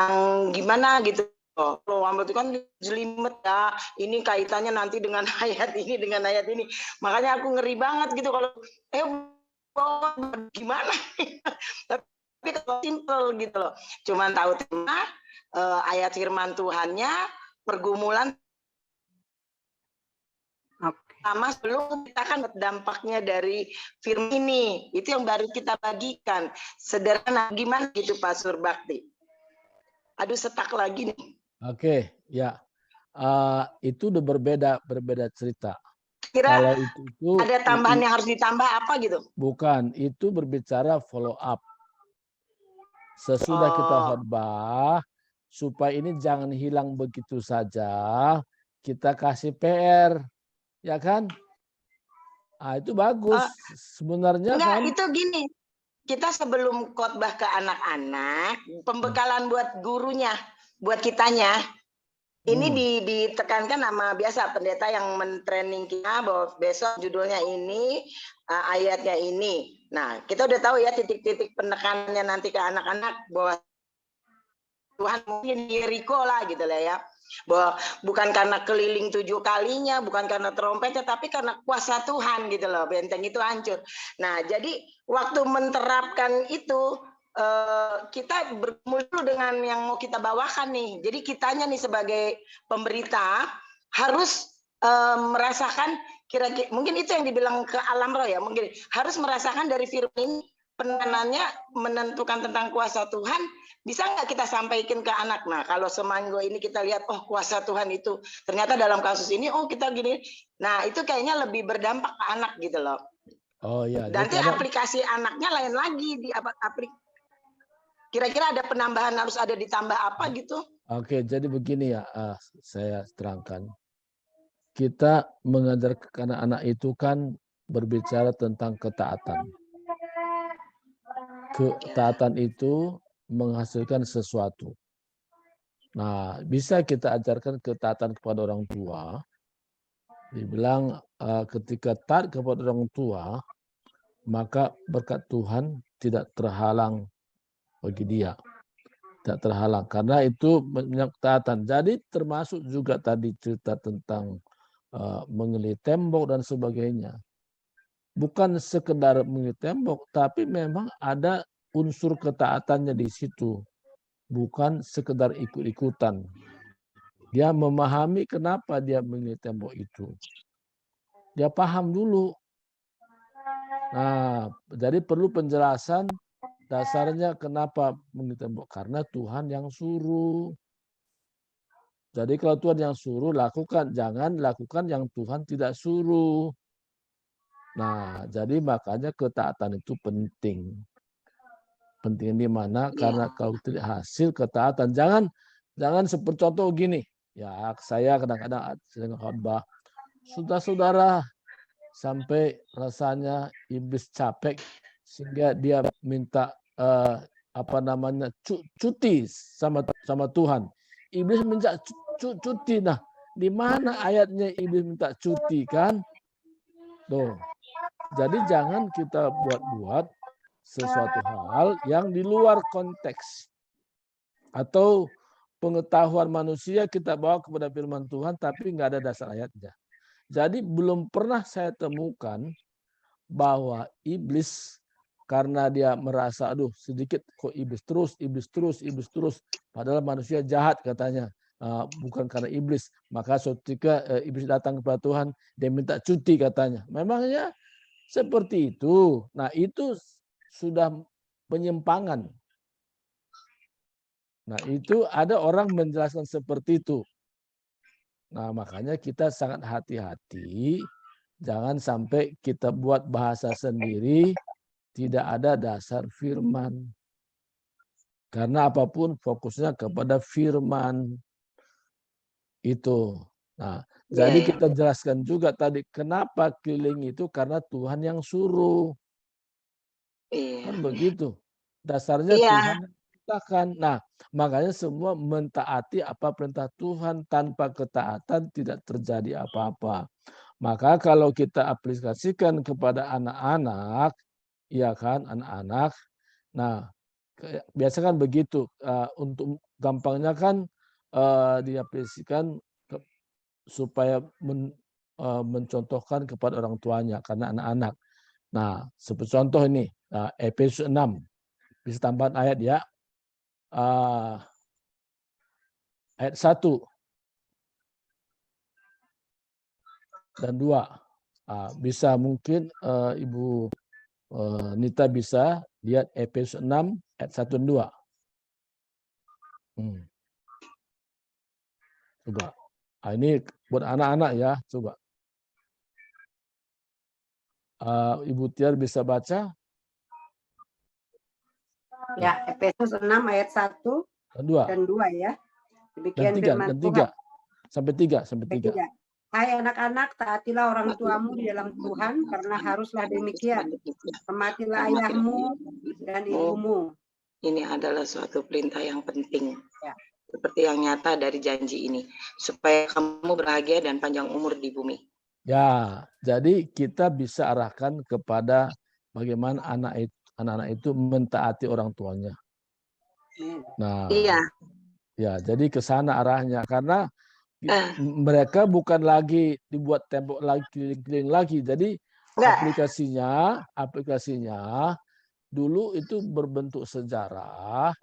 gimana gitu. Kalau hamba Tuhan jelimet ya, ini kaitannya nanti dengan ayat ini, dengan ayat ini. Makanya aku ngeri banget gitu kalau gimana. Tapi kalau simple gitu loh. Cuman tahu tema, ayat firman Tuhannya, pergumulan sama sebelum kita kan dampaknya dari firman ini, itu yang baru kita bagikan. Sederhana gimana gitu Pak Surbakti. Aduh setak lagi nih. Oke, ya. Itu udah berbeda cerita. Kira Kalau itu ada tambahan yang harus ditambah apa gitu? bukan, itu berbicara follow up. Sesudah kita khotbah, supaya ini jangan hilang begitu saja, kita kasih PR. Ya kan? Itu bagus. Sebenarnya enggak, kan. itu gini. Kita sebelum khotbah ke anak-anak, pembekalan buat gurunya, buat kitanya. Ini ditekankan sama biasa pendeta yang mentraining kita bahwa besok judulnya ini, ayatnya ini. Nah, kita udah tahu ya titik-titik penekanannya nanti ke anak-anak bahwa Tuhan mungkin Yeriko lah gitu lah ya. Bahwa bukan karena keliling 7 kalinya, bukan karena trompetnya, tapi karena kuasa Tuhan gitu loh, benteng itu hancur. Nah, jadi waktu menerapkan itu, kita bertemu dulu dengan yang mau kita bawakan nih. Jadi kitanya nih sebagai pemberita harus merasakan kira-kira, mungkin itu yang dibilang ke alam roh ya, mungkin harus merasakan dari firman ini, penenannya menentukan tentang kuasa Tuhan. Bisa nggak kita sampaikan ke anak? Nah, kalau seminggu ini kita lihat, oh kuasa Tuhan itu ternyata dalam kasus ini, oh kita gini. Nah, itu kayaknya lebih berdampak ke anak gitu loh. Oh ya. Nanti aplikasi anaknya lain lagi di kira-kira ada penambahan harus ada ditambah apa gitu? Oke, jadi begini ya, saya terangkan. Kita mengajar ke anak-anak itu kan berbicara tentang ketaatan. Ketaatan itu menghasilkan sesuatu. Nah, bisa kita ajarkan ketaatan kepada orang tua. Dibilang ketika taat kepada orang tua, maka berkat Tuhan tidak terhalang bagi dia. Tidak terhalang. Karena itu menyangkut ketaatan. Jadi termasuk juga tadi cerita tentang menggeli tembok dan sebagainya. Bukan sekedar menggeli tembok, tapi memang ada unsur ketaatannya di situ. Bukan sekedar ikut-ikutan. Dia memahami kenapa dia menggeli tembok itu. Dia paham dulu. Nah, jadi perlu penjelasan dasarnya kenapa menggeli tembok. Karena Tuhan yang suruh. Jadi kalau Tuhan yang suruh, lakukan. Jangan lakukan yang Tuhan tidak suruh. Nah, jadi makanya ketaatan itu penting. Penting di mana? Karena kalau tidak hasil ketaatan, jangan seperti contoh gini. Ya, saya kadang-kadang sedang khotbah. Saudara sampai rasanya iblis capek sehingga dia minta cuti sama Tuhan. Iblis minta cuti. Nah, di mana ayatnya iblis minta cuti kan? Tuh. Jadi jangan kita buat-buat sesuatu hal yang di luar konteks. Atau pengetahuan manusia kita bawa kepada firman Tuhan tapi nggak ada dasar ayatnya. Jadi belum pernah saya temukan bahwa iblis karena dia merasa aduh sedikit kok iblis terus. Padahal manusia jahat katanya. Bukan karena iblis. Maka ketika iblis datang kepada Tuhan, dia minta cuti katanya. Memangnya seperti itu. Nah, itu sudah penyimpangan. Nah, itu ada orang menjelaskan seperti itu. Nah, makanya kita sangat hati-hati. Jangan sampai kita buat bahasa sendiri, tidak ada dasar firman. Karena apapun fokusnya kepada firman itu. Nah, jadi Iya, kita jelaskan juga tadi kenapa keliling itu karena Tuhan yang suruh. iya, Kan iya. begitu. Dasarnya Iya, Tuhan yang perintahkan. Nah, makanya semua mentaati apa perintah Tuhan. Tanpa ketaatan tidak terjadi apa-apa. Maka kalau kita aplikasikan kepada anak-anak, ya kan, anak-anak. Nah, biasa kan begitu. Untuk gampangnya kan diaplikasikan supaya mencontohkan kepada orang tuanya karena anak-anak. Nah, seperti contoh ini, Efesus 6. Bisa tambahan ayat ya. Ayat 1 dan 2. Bisa mungkin Ibu Nita bisa lihat Efesus 6 ayat 1 dan 2. Coba. Ini buat anak-anak ya, coba. Ibu Tiar bisa baca? Ya, Efesus 6 ayat 1 Dan 2. dan 2 ya. Dan Demikian 3, firman dan 3. Tuhan. Sampai 3, sampai Sampai 3. 3. Hai anak-anak, taatilah orang tuamu di dalam Tuhan, karena haruslah demikian. Hormatilah ayahmu dan ibumu. ini adalah suatu perintah yang penting. Ya. Seperti yang nyata dari janji ini. Supaya kamu bahagia dan panjang umur di bumi. Ya, jadi kita bisa arahkan kepada bagaimana anak-anak itu mentaati orang tuanya. Nah, Iya. ya, jadi ke sana arahnya karena mereka bukan lagi dibuat tembok lagi keliling-keliling lagi. Jadi aplikasinya dulu itu berbentuk sejarah,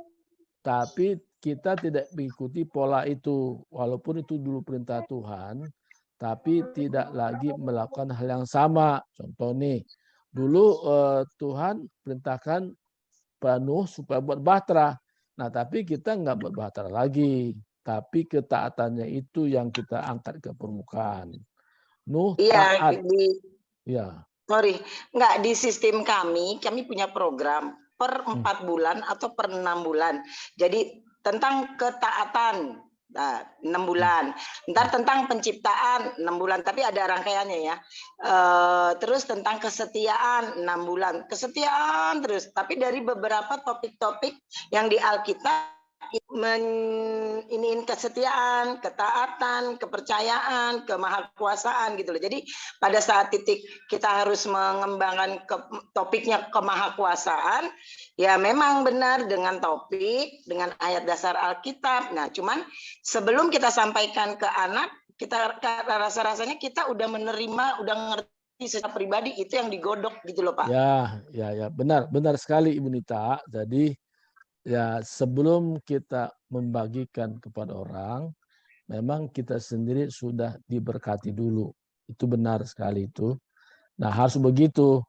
tapi kita tidak mengikuti pola itu. Walaupun itu dulu perintah Tuhan, tapi tidak lagi melakukan hal yang sama. Contoh nih, dulu Tuhan perintahkan Nuh supaya buat bahtera. Nah, tapi kita nggak buat bahtera lagi. Tapi ketaatannya itu yang kita angkat ke permukaan. Nuh taat. Ya. Sorry, nggak di sistem kami punya program per 4 bulan atau per 6 bulan. Jadi tentang ketaatan 6 bulan. Ntar tentang penciptaan 6 bulan, tapi ada rangkaiannya ya. Terus tentang kesetiaan 6 bulan. Kesetiaan terus, tapi dari beberapa topik-topik yang di Alkitab iniin kesetiaan, ketaatan, kepercayaan, kemahakuasaan gitu loh. Jadi pada saat titik kita harus mengembangkan topiknya kemahakuasaan, ya memang benar dengan topik, dengan ayat dasar Alkitab. Nah, cuman sebelum kita sampaikan ke anak, kita rasa-rasanya kita udah menerima, udah ngerti secara pribadi, itu yang digodok gitu loh Pak. Ya, benar sekali Ibu Nita. Jadi ya sebelum kita membagikan kepada orang, memang kita sendiri sudah diberkati dulu. Itu benar sekali itu. Nah, harus begitu.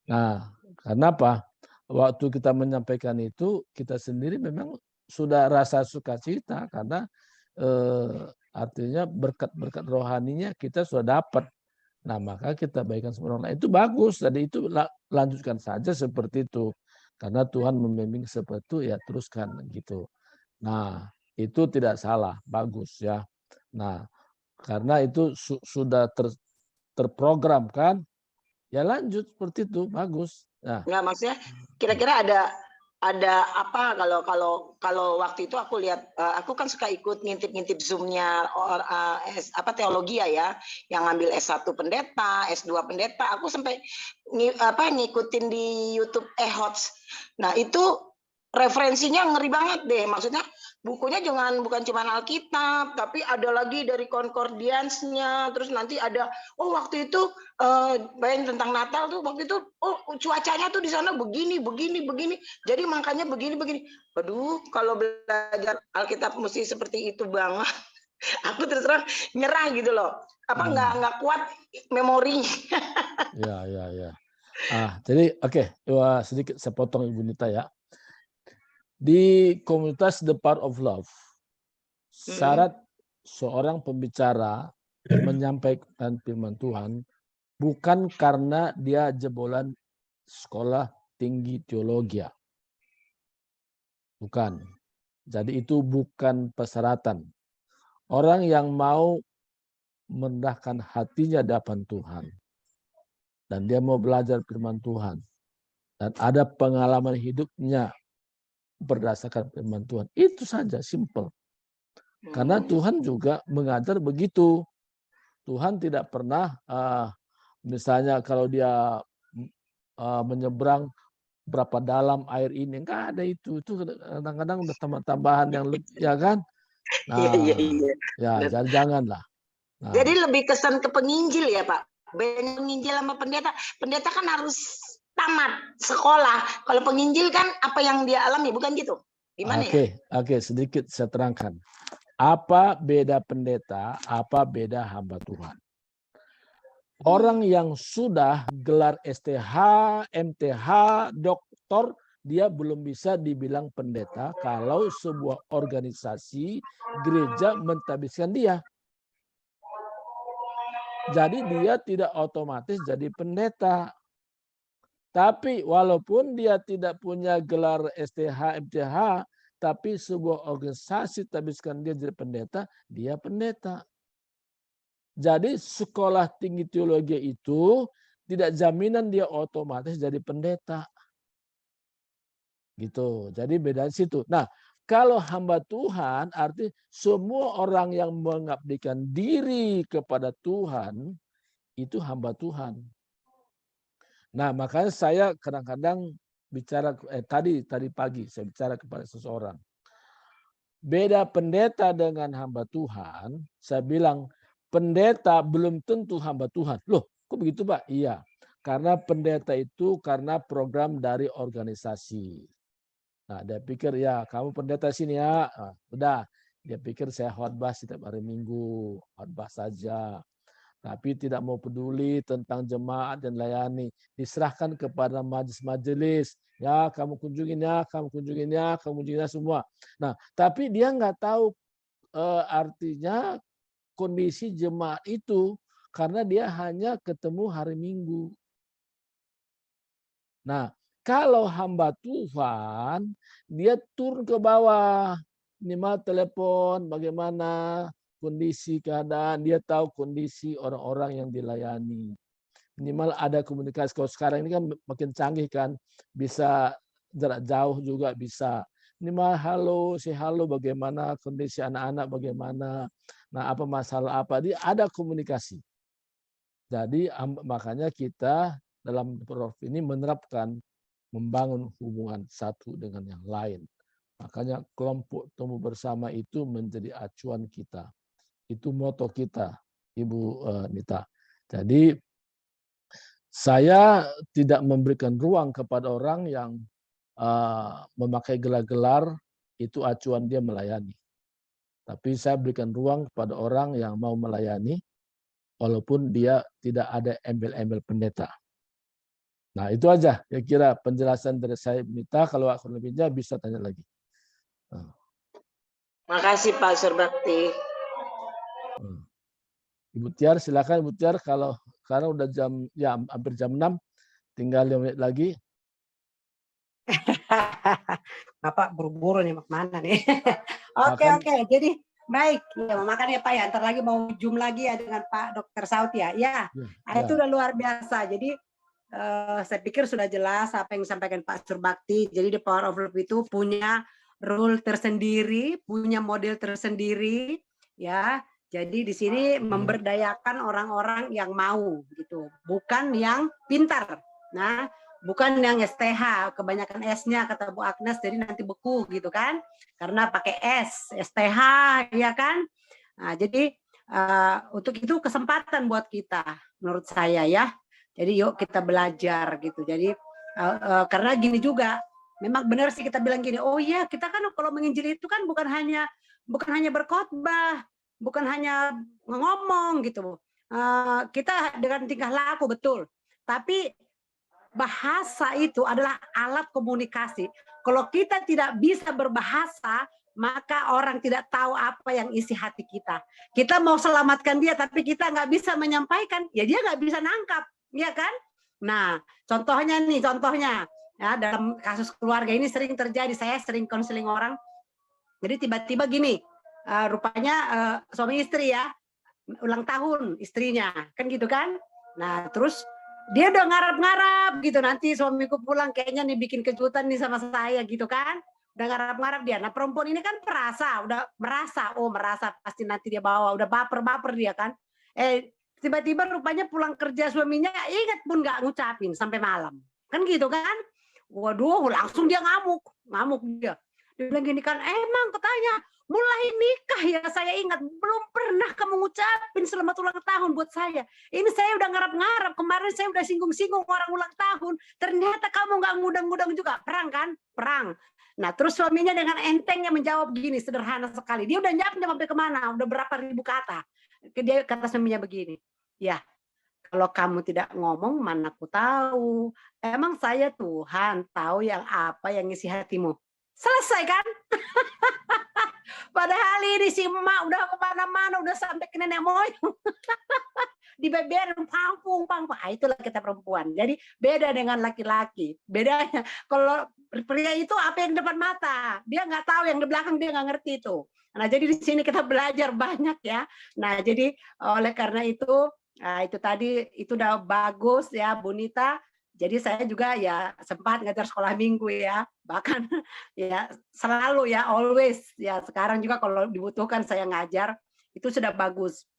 Nah, kenapa? Waktu kita menyampaikan itu, kita sendiri memang sudah rasa sukacita karena artinya berkat-berkat rohaninya kita sudah dapat. Nah, maka kita bagikan sama orang lain. Itu bagus. Jadi itu lanjutkan saja seperti itu. Karena Tuhan membimbing seperti itu, ya teruskan gitu. Nah, itu tidak salah, bagus ya. Nah, karena itu sudah terprogram kan, ya lanjut seperti itu, bagus. Nah, nggak, maksudnya kira-kira ada apa kalau waktu itu aku lihat, aku kan suka ikut ngintip Zoom-nya teologi ya, yang ngambil S1 pendeta, S2 pendeta, aku sampai ngikutin di YouTube Ehots. Nah, itu referensinya ngeri banget deh. Maksudnya bukunya bukan cuma Alkitab, tapi ada lagi dari Concordians-nya. Terus nanti ada, waktu itu bayang tentang Natal tuh, waktu itu cuacanya tuh di sana begini. Jadi makanya begini. Aduh, kalau belajar Alkitab mesti seperti itu banget. Aku terus terang nyerah gitu loh. Apa nggak kuat memori. Ya. Jadi oke, sedikit saya potong Ibu Nita ya. Di komunitas The Power of Love, syarat seorang pembicara menyampaikan firman Tuhan bukan karena dia jebolan sekolah tinggi teologi. Bukan. Jadi itu bukan persyaratan. Orang yang mau merendahkan hatinya di hadapan Tuhan, dan dia mau belajar firman Tuhan, dan ada pengalaman hidupnya berdasarkan firman Tuhan, itu saja, simple. Karena Tuhan juga mengajar begitu. Tuhan tidak pernah, misalnya kalau dia menyeberang berapa dalam air ini, enggak ada itu. Itu kadang-kadang udah tambahan yang ya kan. Nah, ya janganlah. Nah. Jadi lebih kesan ke penginjil ya Pak. Penginjil sama pendeta. Pendeta kan harus tamat sekolah. Kalau penginjil kan apa yang dia alami, bukan gitu? Gimana ya? Oke, sedikit saya terangkan. Apa beda pendeta, apa beda hamba Tuhan? Orang yang sudah gelar STH, MTH, doktor, dia belum bisa dibilang pendeta kalau sebuah organisasi gereja mentabiskan dia. Jadi dia tidak otomatis jadi pendeta. Tapi walaupun dia tidak punya gelar STH, MTH, tapi sebuah organisasi tabiskan dia jadi pendeta, dia pendeta. Jadi sekolah tinggi teologi itu tidak jaminan dia otomatis jadi pendeta. Gitu. Jadi beda di situ. Nah, kalau hamba Tuhan arti semua orang yang mengabdikan diri kepada Tuhan itu hamba Tuhan. Nah, makanya saya kadang-kadang bicara tadi pagi saya bicara kepada seseorang. Beda pendeta dengan hamba Tuhan, saya bilang pendeta belum tentu hamba Tuhan. Loh, kok begitu Pak? Iya, karena pendeta itu karena program dari organisasi. Nah, dia pikir ya kamu pendeta sini ya, nah, udah. Dia pikir saya khotbah setiap hari Minggu, khotbah saja. Tapi tidak mau peduli tentang jemaat dan layani. Diserahkan kepada majelis-majelis. Ya, kamu kunjungin ya, kamu kunjungin ya, kamu kunjungin ya semua. Nah, tapi dia nggak tahu artinya kondisi jemaat itu karena dia hanya ketemu hari Minggu. Nah, kalau hamba Tuhan, dia turun ke bawah, minimal telepon, bagaimana kondisi keadaan, dia tahu kondisi orang-orang yang dilayani. Minimal ada komunikasi. Kalau sekarang ini kan makin canggih kan, bisa jarak jauh juga bisa. Minimal halo, say halo, bagaimana kondisi anak-anak, bagaimana, nah apa masalah apa, dia ada komunikasi. Jadi makanya kita dalam prof ini menerapkan membangun hubungan satu dengan yang lain. Makanya kelompok temu bersama itu menjadi acuan kita. Itu moto kita, Ibu Nita. Jadi saya tidak memberikan ruang kepada orang yang memakai gelar-gelar itu acuan dia melayani. Tapi saya berikan ruang kepada orang yang mau melayani walaupun dia tidak ada embel-embel pendeta. Nah, itu aja kira-kira penjelasan dari saya, Nita. Kalau aku lebihnya bisa tanya lagi. Makasih Pak Surbakti. Ibu Tiar, silakan Ibu Tiar. Kalau karena udah jam ya hampir jam 6, tinggal 5 menit lagi. Bapak buru-buru nih mau kemana nih? Oke. Jadi baik, ya makan ya Pak ya. Ntar lagi mau zoom lagi ya dengan Pak Dr. Saud ya. Ya. Itu udah luar biasa. Jadi saya pikir sudah jelas apa yang disampaikan Pak Surbakti. Jadi The Power of Love itu punya rule tersendiri, punya model tersendiri, ya. Jadi di sini memberdayakan orang-orang yang mau, gitu, bukan yang pintar. Nah, bukan yang STH, kebanyakan S-nya kata Bu Agnes, jadi nanti beku, gitu kan? Karena pakai S, STH, ya kan? Nah, jadi untuk itu kesempatan buat kita, menurut saya ya. Jadi yuk kita belajar gitu. Jadi karena gini juga, memang benar sih kita bilang gini, oh iya kita kan kalau menginjil itu kan bukan hanya berkhotbah, bukan hanya ngomong gitu. Kita dengan tingkah laku betul. Tapi bahasa itu adalah alat komunikasi. Kalau kita tidak bisa berbahasa, maka orang tidak tahu apa yang isi hati kita. Kita mau selamatkan dia, tapi kita nggak bisa menyampaikan, ya dia nggak bisa nangkap. Iya kan? Nah, contohnya Ya, dalam kasus keluarga ini sering terjadi, saya sering konseling orang. Jadi tiba-tiba gini, rupanya suami istri ya, ulang tahun istrinya, kan gitu kan. Nah, terus dia udah ngarap-ngarap gitu, nanti suamiku pulang kayaknya nih bikin kejutan nih sama saya gitu kan. Udah ngarap-ngarap dia. Nah, perempuan ini kan udah merasa pasti nanti dia bawa, udah baper-baper dia kan. Tiba-tiba rupanya pulang kerja suaminya ingat pun nggak ngucapin sampai malam. Kan gitu kan. Waduh, langsung dia ngamuk dia. Dia bilang gini kan, emang katanya mulai nikah ya saya ingat belum pernah kamu ngucapin selamat ulang tahun buat saya. Ini saya udah ngarap-ngarap, kemarin saya udah singgung-singgung orang ulang tahun, ternyata kamu nggak ngundang-ngundang juga. Perang kan? Perang. Nah, terus suaminya dengan entengnya menjawab gini, sederhana sekali. Dia udah nyap sampai kemana, udah berapa ribu kata. Dia kata suaminya begini, ya kalau kamu tidak ngomong mana aku tahu. Emang saya Tuhan tahu yang apa yang isi hatimu. Selesai kan? Padahal ini si emak udah kemana-mana, udah sampai ke nenek moyang. Dibeberin pangpung. Itulah kita perempuan. Jadi beda dengan laki-laki. Bedanya kalau pria itu apa yang depan mata, dia nggak tahu, yang di belakang dia nggak ngerti itu. Nah, jadi di sini kita belajar banyak ya. Nah, jadi oleh karena itu, itu tadi itu udah bagus ya Bu Nita. Jadi saya juga ya sempat ngajar sekolah minggu ya, bahkan ya selalu ya, always ya. Sekarang juga kalau dibutuhkan saya ngajar, itu sudah bagus.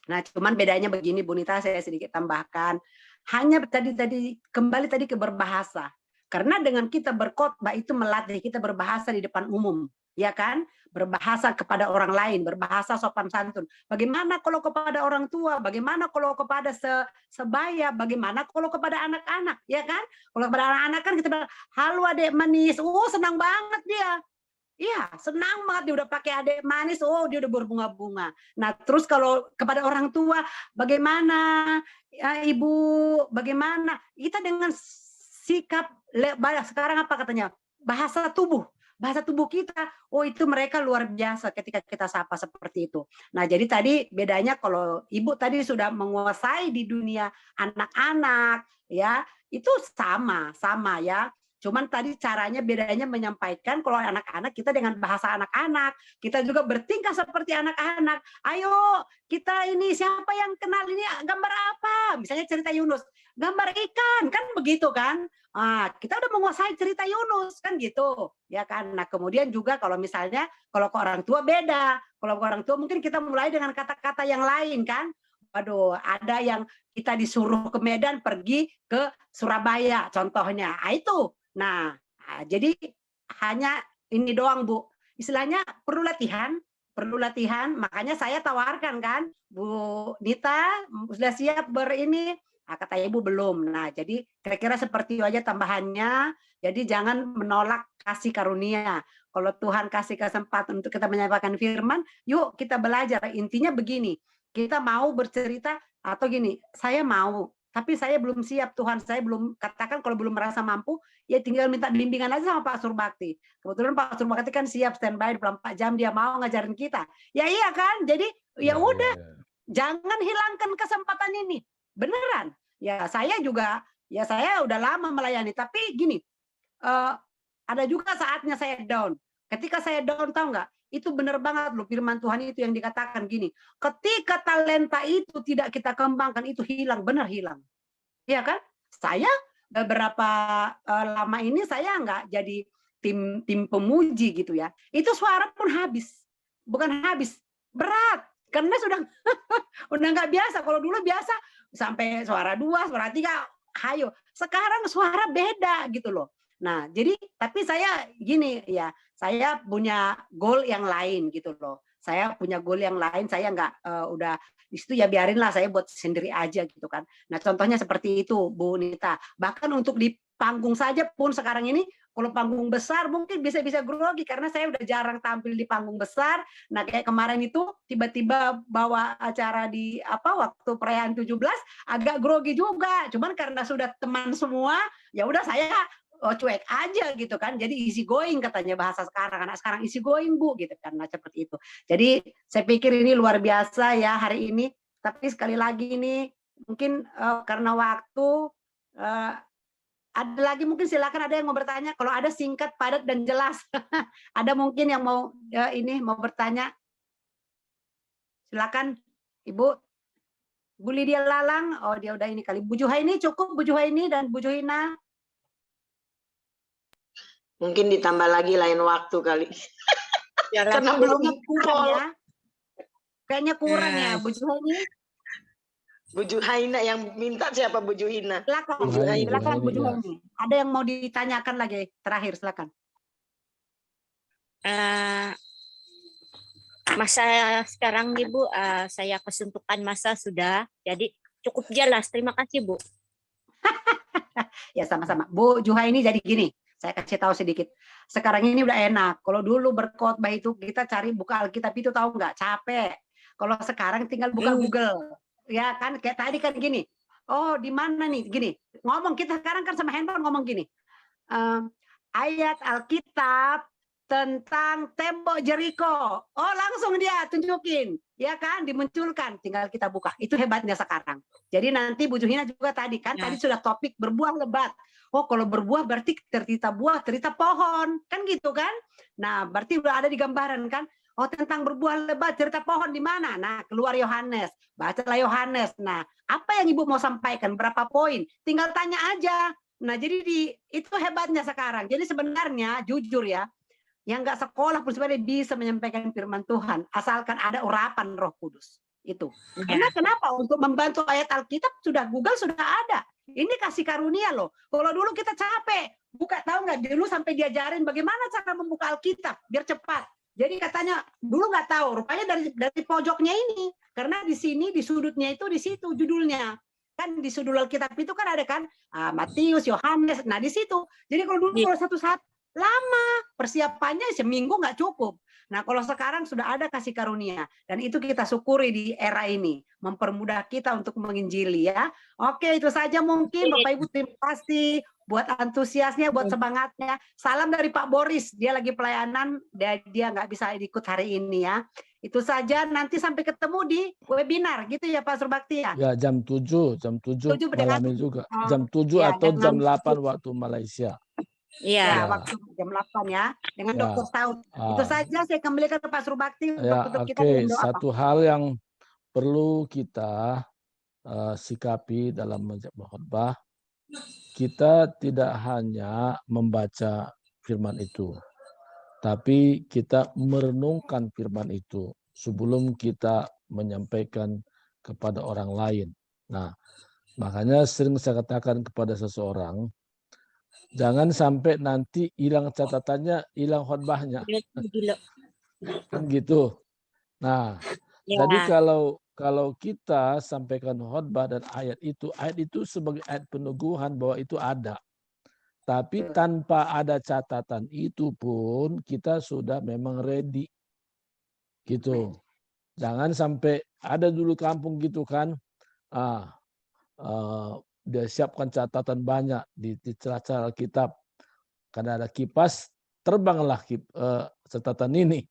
Nah, cuman bedanya begini Bu Nita, saya sedikit tambahkan. Hanya tadi kembali tadi ke berbahasa. Karena dengan kita berkhotbah itu melatih kita berbahasa di depan umum, ya kan? Berbahasa kepada orang lain, berbahasa sopan santun. Bagaimana kalau kepada orang tua? Bagaimana kalau kepada sebaya? Bagaimana kalau kepada anak-anak, ya kan? Kalau kepada anak-anak kan kita bilang, "Halo Adik manis." Oh, senang banget dia. Iya, senang banget dia udah pakai adik manis, oh dia udah berbunga-bunga. Nah, terus kalau kepada orang tua, bagaimana ya, Ibu, bagaimana? Kita dengan sikap sekarang apa katanya? Bahasa tubuh kita. Oh, itu mereka luar biasa ketika kita sapa seperti itu. Nah, jadi tadi bedanya kalau Ibu tadi sudah menguasai di dunia anak-anak, ya, itu sama ya. Cuman tadi caranya bedanya menyampaikan, kalau anak-anak kita dengan bahasa anak-anak, kita juga bertingkah seperti anak-anak. Ayo kita ini siapa yang kenal ini gambar apa? Misalnya cerita Yunus, gambar ikan, kan begitu kan? Kita udah menguasai cerita Yunus kan gitu, ya kan? Nah, kemudian juga kalau misalnya kalau ke orang tua beda. Kalau ke orang tua mungkin kita mulai dengan kata-kata yang lain kan? Waduh, ada yang kita disuruh ke Medan pergi ke Surabaya contohnya. Itu. Nah, jadi hanya ini doang Bu. Istilahnya perlu latihan. Makanya saya tawarkan kan, Bu Nita sudah siap berini? Kata Ibu belum. Nah, jadi kira-kira seperti itu aja tambahannya. Jadi jangan menolak kasih karunia. Kalau Tuhan kasih kesempatan untuk kita menyampaikan firman, yuk kita belajar. Intinya begini, kita mau bercerita atau gini, saya mau, tapi saya belum siap Tuhan, saya belum, katakan kalau belum merasa mampu, ya tinggal minta bimbingan aja sama Pak Surbakti. Kebetulan Pak Surbakti kan siap standby 24 jam, dia mau ngajarin kita. Ya iya kan, jadi ya udah, jangan hilangkan kesempatan ini. Beneran. Ya saya juga, ya saya udah lama melayani, tapi gini, ada juga saatnya saya down. Ketika saya down, tahu nggak? Itu benar banget loh firman Tuhan itu yang dikatakan gini. Ketika talenta itu tidak kita kembangkan, itu hilang, benar hilang. Iya kan? Saya beberapa lama ini saya nggak jadi tim pemuji gitu ya. Itu suara pun habis. Bukan habis, berat. Karena sudah udah nggak biasa. Kalau dulu biasa sampai suara 2, suara 3, hayo. Sekarang suara beda gitu loh. Nah, jadi tapi saya gini ya, saya punya goal yang lain gitu loh. Saya punya goal yang lain, saya nggak udah di situ ya biarinlah saya buat sendiri aja gitu kan. Nah, contohnya seperti itu Bu Nita. Bahkan untuk di panggung saja pun sekarang ini kalau panggung besar mungkin bisa grogi karena saya udah jarang tampil di panggung besar. Nah, kayak kemarin itu tiba-tiba bawa acara di waktu perayaan 17 agak grogi juga. Cuman karena sudah teman semua, ya udah saya cuek aja gitu kan. Jadi easy going katanya bahasa sekarang. Anak sekarang easy going Bu gitu kan. Nah, seperti itu. Jadi saya pikir ini luar biasa ya hari ini. Tapi sekali lagi ini mungkin karena waktu ada Ada lagi mungkin silakan, ada yang mau bertanya. Kalau ada singkat, padat dan jelas. Ada mungkin yang mau mau bertanya. Silakan Ibu. Bu Lydia Lalang, oh dia udah ini kali. Bu Juhaini cukup, Bu Juhaini dan Bu Juhina. Mungkin ditambah lagi lain waktu kali. Ya, Karena Kayaknya belum kurang full. ya. Kayaknya kurang ya, Bu Juhaini. Bu Juhaina yang minta siapa Bu Juhina? Silakan, Bu Juhaini. silakan Bu ya. Juhaini. Ada yang mau ditanyakan lagi terakhir, silakan. Masa sekarang nih Bu, saya kesuntukan masa sudah, jadi cukup jelas. Terima kasih Bu. Ya sama-sama. Bu Juhaini jadi gini, saya kasih tahu sedikit. Sekarang ini udah enak. Kalau dulu berkhotbah itu kita cari buka Alkitab itu tahu nggak? Capek. Kalau sekarang tinggal buka Google. Ya kan, kayak tadi kan gini. Oh, di mana nih? Gini. Ngomong kita sekarang kan sama handphone ngomong gini. Ayat Alkitab tentang tembok Jericho. Oh, langsung dia tunjukin. Ya kan, dimunculkan. Tinggal kita buka. Itu hebatnya sekarang. Jadi nanti Bu Juhina juga tadi kan, tadi sudah topik berbuah lebat. Oh, kalau berbuah berarti tercipta buah, tercipta pohon. Kan gitu kan? Nah, berarti udah ada di gambaran kan? Oh, tentang berbuah lebat, cerita pohon di mana? Nah, keluar Yohanes. Bacalah Yohanes. Nah, apa yang Ibu mau sampaikan? Berapa poin? Tinggal tanya aja. Nah, jadi itu hebatnya sekarang. Jadi sebenarnya, jujur ya, yang nggak sekolah pun sebenarnya bisa menyampaikan firman Tuhan. Asalkan ada urapan Roh Kudus. Itu. Karena kenapa? Untuk membantu ayat Alkitab, Google sudah ada. Ini kasih karunia loh. Kalau dulu kita capek. Buka, tahu nggak? Dulu sampai diajarin bagaimana cara membuka Alkitab. Biar cepat. Jadi katanya dulu nggak tahu, rupanya dari pojoknya ini, karena di sini di sudutnya itu di situ judulnya kan, di sudut Alkitab itu kan ada kan Matius, Yohanes, nah di situ. Jadi kalau dulu kalau satu-satu lama persiapannya, seminggu nggak cukup. Nah kalau sekarang sudah ada kasih karunia dan itu kita syukuri di era ini, mempermudah kita untuk menginjili ya. Oke, itu saja mungkin Bapak Ibu, terima kasih buat antusiasnya, buat semangatnya. Salam dari Pak Boris, dia lagi pelayanan, dia nggak bisa ikut hari ini ya. Itu saja, nanti sampai ketemu di webinar gitu ya Pak Surbakti ya. Ya jam 7 malamnya juga. Jam 7 ya, atau jam 8 waktu Malaysia. Ya, waktu jam 8 ya, dengan Dr. Saud. Itu saja saya kembalikan ke Pak Surbakti untuk tutup kita dengan doa. Satu hal yang perlu kita sikapi dalam khotbah, kita tidak hanya membaca firman itu, tapi kita merenungkan firman itu sebelum kita menyampaikan kepada orang lain. Nah, makanya sering saya katakan kepada seseorang, jangan sampai nanti hilang catatannya, hilang khotbahnya. Kan gitu. Nah, jadi kalau kita sampaikan khotbah dan ayat itu sebagai ayat peneguhan bahwa itu ada. Tapi tanpa ada catatan itu pun kita sudah memang ready. Gitu. Jangan sampai ada dulu kampung gitu kan. Dia siapkan catatan banyak di celah-celah Alkitab. Karena ada kipas, terbanglah catatan ini.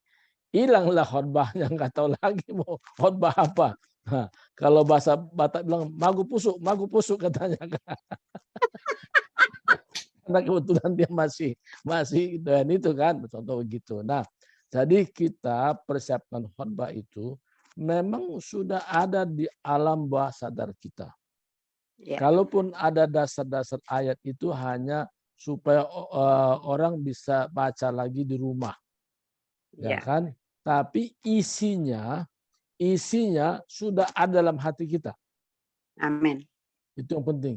Hilanglah khotbahnya, nggak tahu lagi mau khotbah apa. Nah, kalau bahasa Batak bilang magu pusuk katanya. Karena kebetulan dia masih dan itu kan contoh begitu. Nah, jadi kita persiapkan khotbah itu memang sudah ada di alam bawah sadar kita. Kalaupun ada dasar-dasar ayat itu hanya supaya orang bisa baca lagi di rumah. Ya kan? Tapi isinya sudah ada dalam hati kita. Amin. Itu yang penting.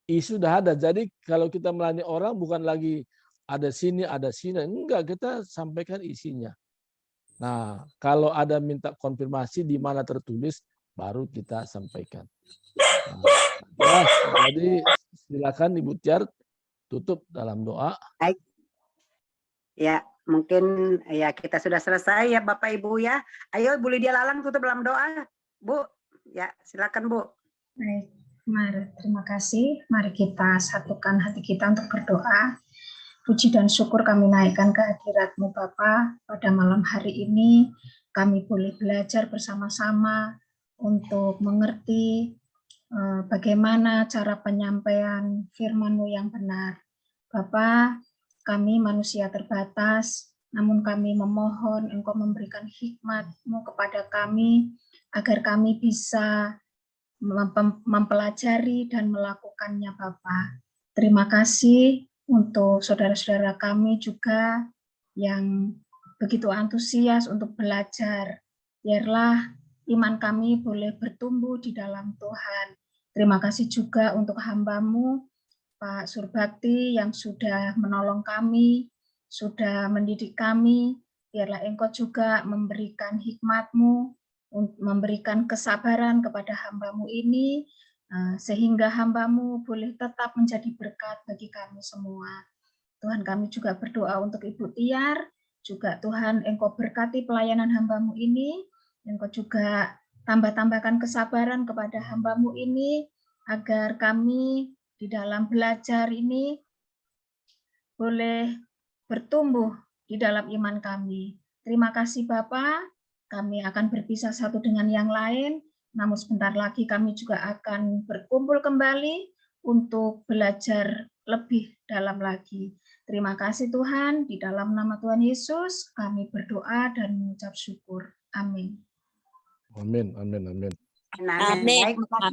Isi sudah ada. Jadi kalau kita melayani orang bukan lagi ada sini, enggak, kita sampaikan isinya. Nah, kalau ada minta konfirmasi di mana tertulis, baru kita sampaikan. Nah, jadi silakan Ibu Tiar tutup dalam doa. Baik. Ya, mungkin ya kita sudah selesai ya Bapak Ibu ya. Ayo Bu Lydia Lalang tutup dalam doa. Bu, ya silakan Bu. Baik, mari terima kasih. Mari kita satukan hati kita untuk berdoa. Puji dan syukur kami naikkan ke hadirat-Mu Bapa. Pada malam hari ini kami boleh belajar bersama-sama untuk mengerti bagaimana cara penyampaian firman-Mu yang benar. Bapa, kami manusia terbatas, namun kami memohon Engkau memberikan hikmat-Mu kepada kami, agar kami bisa mempelajari dan melakukannya, Bapa. Terima kasih untuk saudara-saudara kami juga yang begitu antusias untuk belajar. Biarlah iman kami boleh bertumbuh di dalam Tuhan. Terima kasih juga untuk hamba-Mu, Pak Surbakti, yang sudah menolong kami, sudah mendidik kami. Biarlah Engkau juga memberikan hikmat-Mu, memberikan kesabaran kepada hamba-Mu ini, sehingga hamba-Mu boleh tetap menjadi berkat bagi kami semua. Tuhan, kami juga berdoa untuk Ibu Tiar, juga Tuhan Engkau berkati pelayanan hamba-Mu ini, Engkau juga tambah-tambahkan kesabaran kepada hamba-Mu ini, agar kami di dalam belajar ini boleh bertumbuh di dalam iman kami. Terima kasih Bapa, kami akan berpisah satu dengan yang lain, namun sebentar lagi kami juga akan berkumpul kembali untuk belajar lebih dalam lagi. Terima kasih Tuhan, di dalam nama Tuhan Yesus kami berdoa dan mengucap syukur. Amin. Amin, amin, amin. Amin. Amin. Baik, makasih.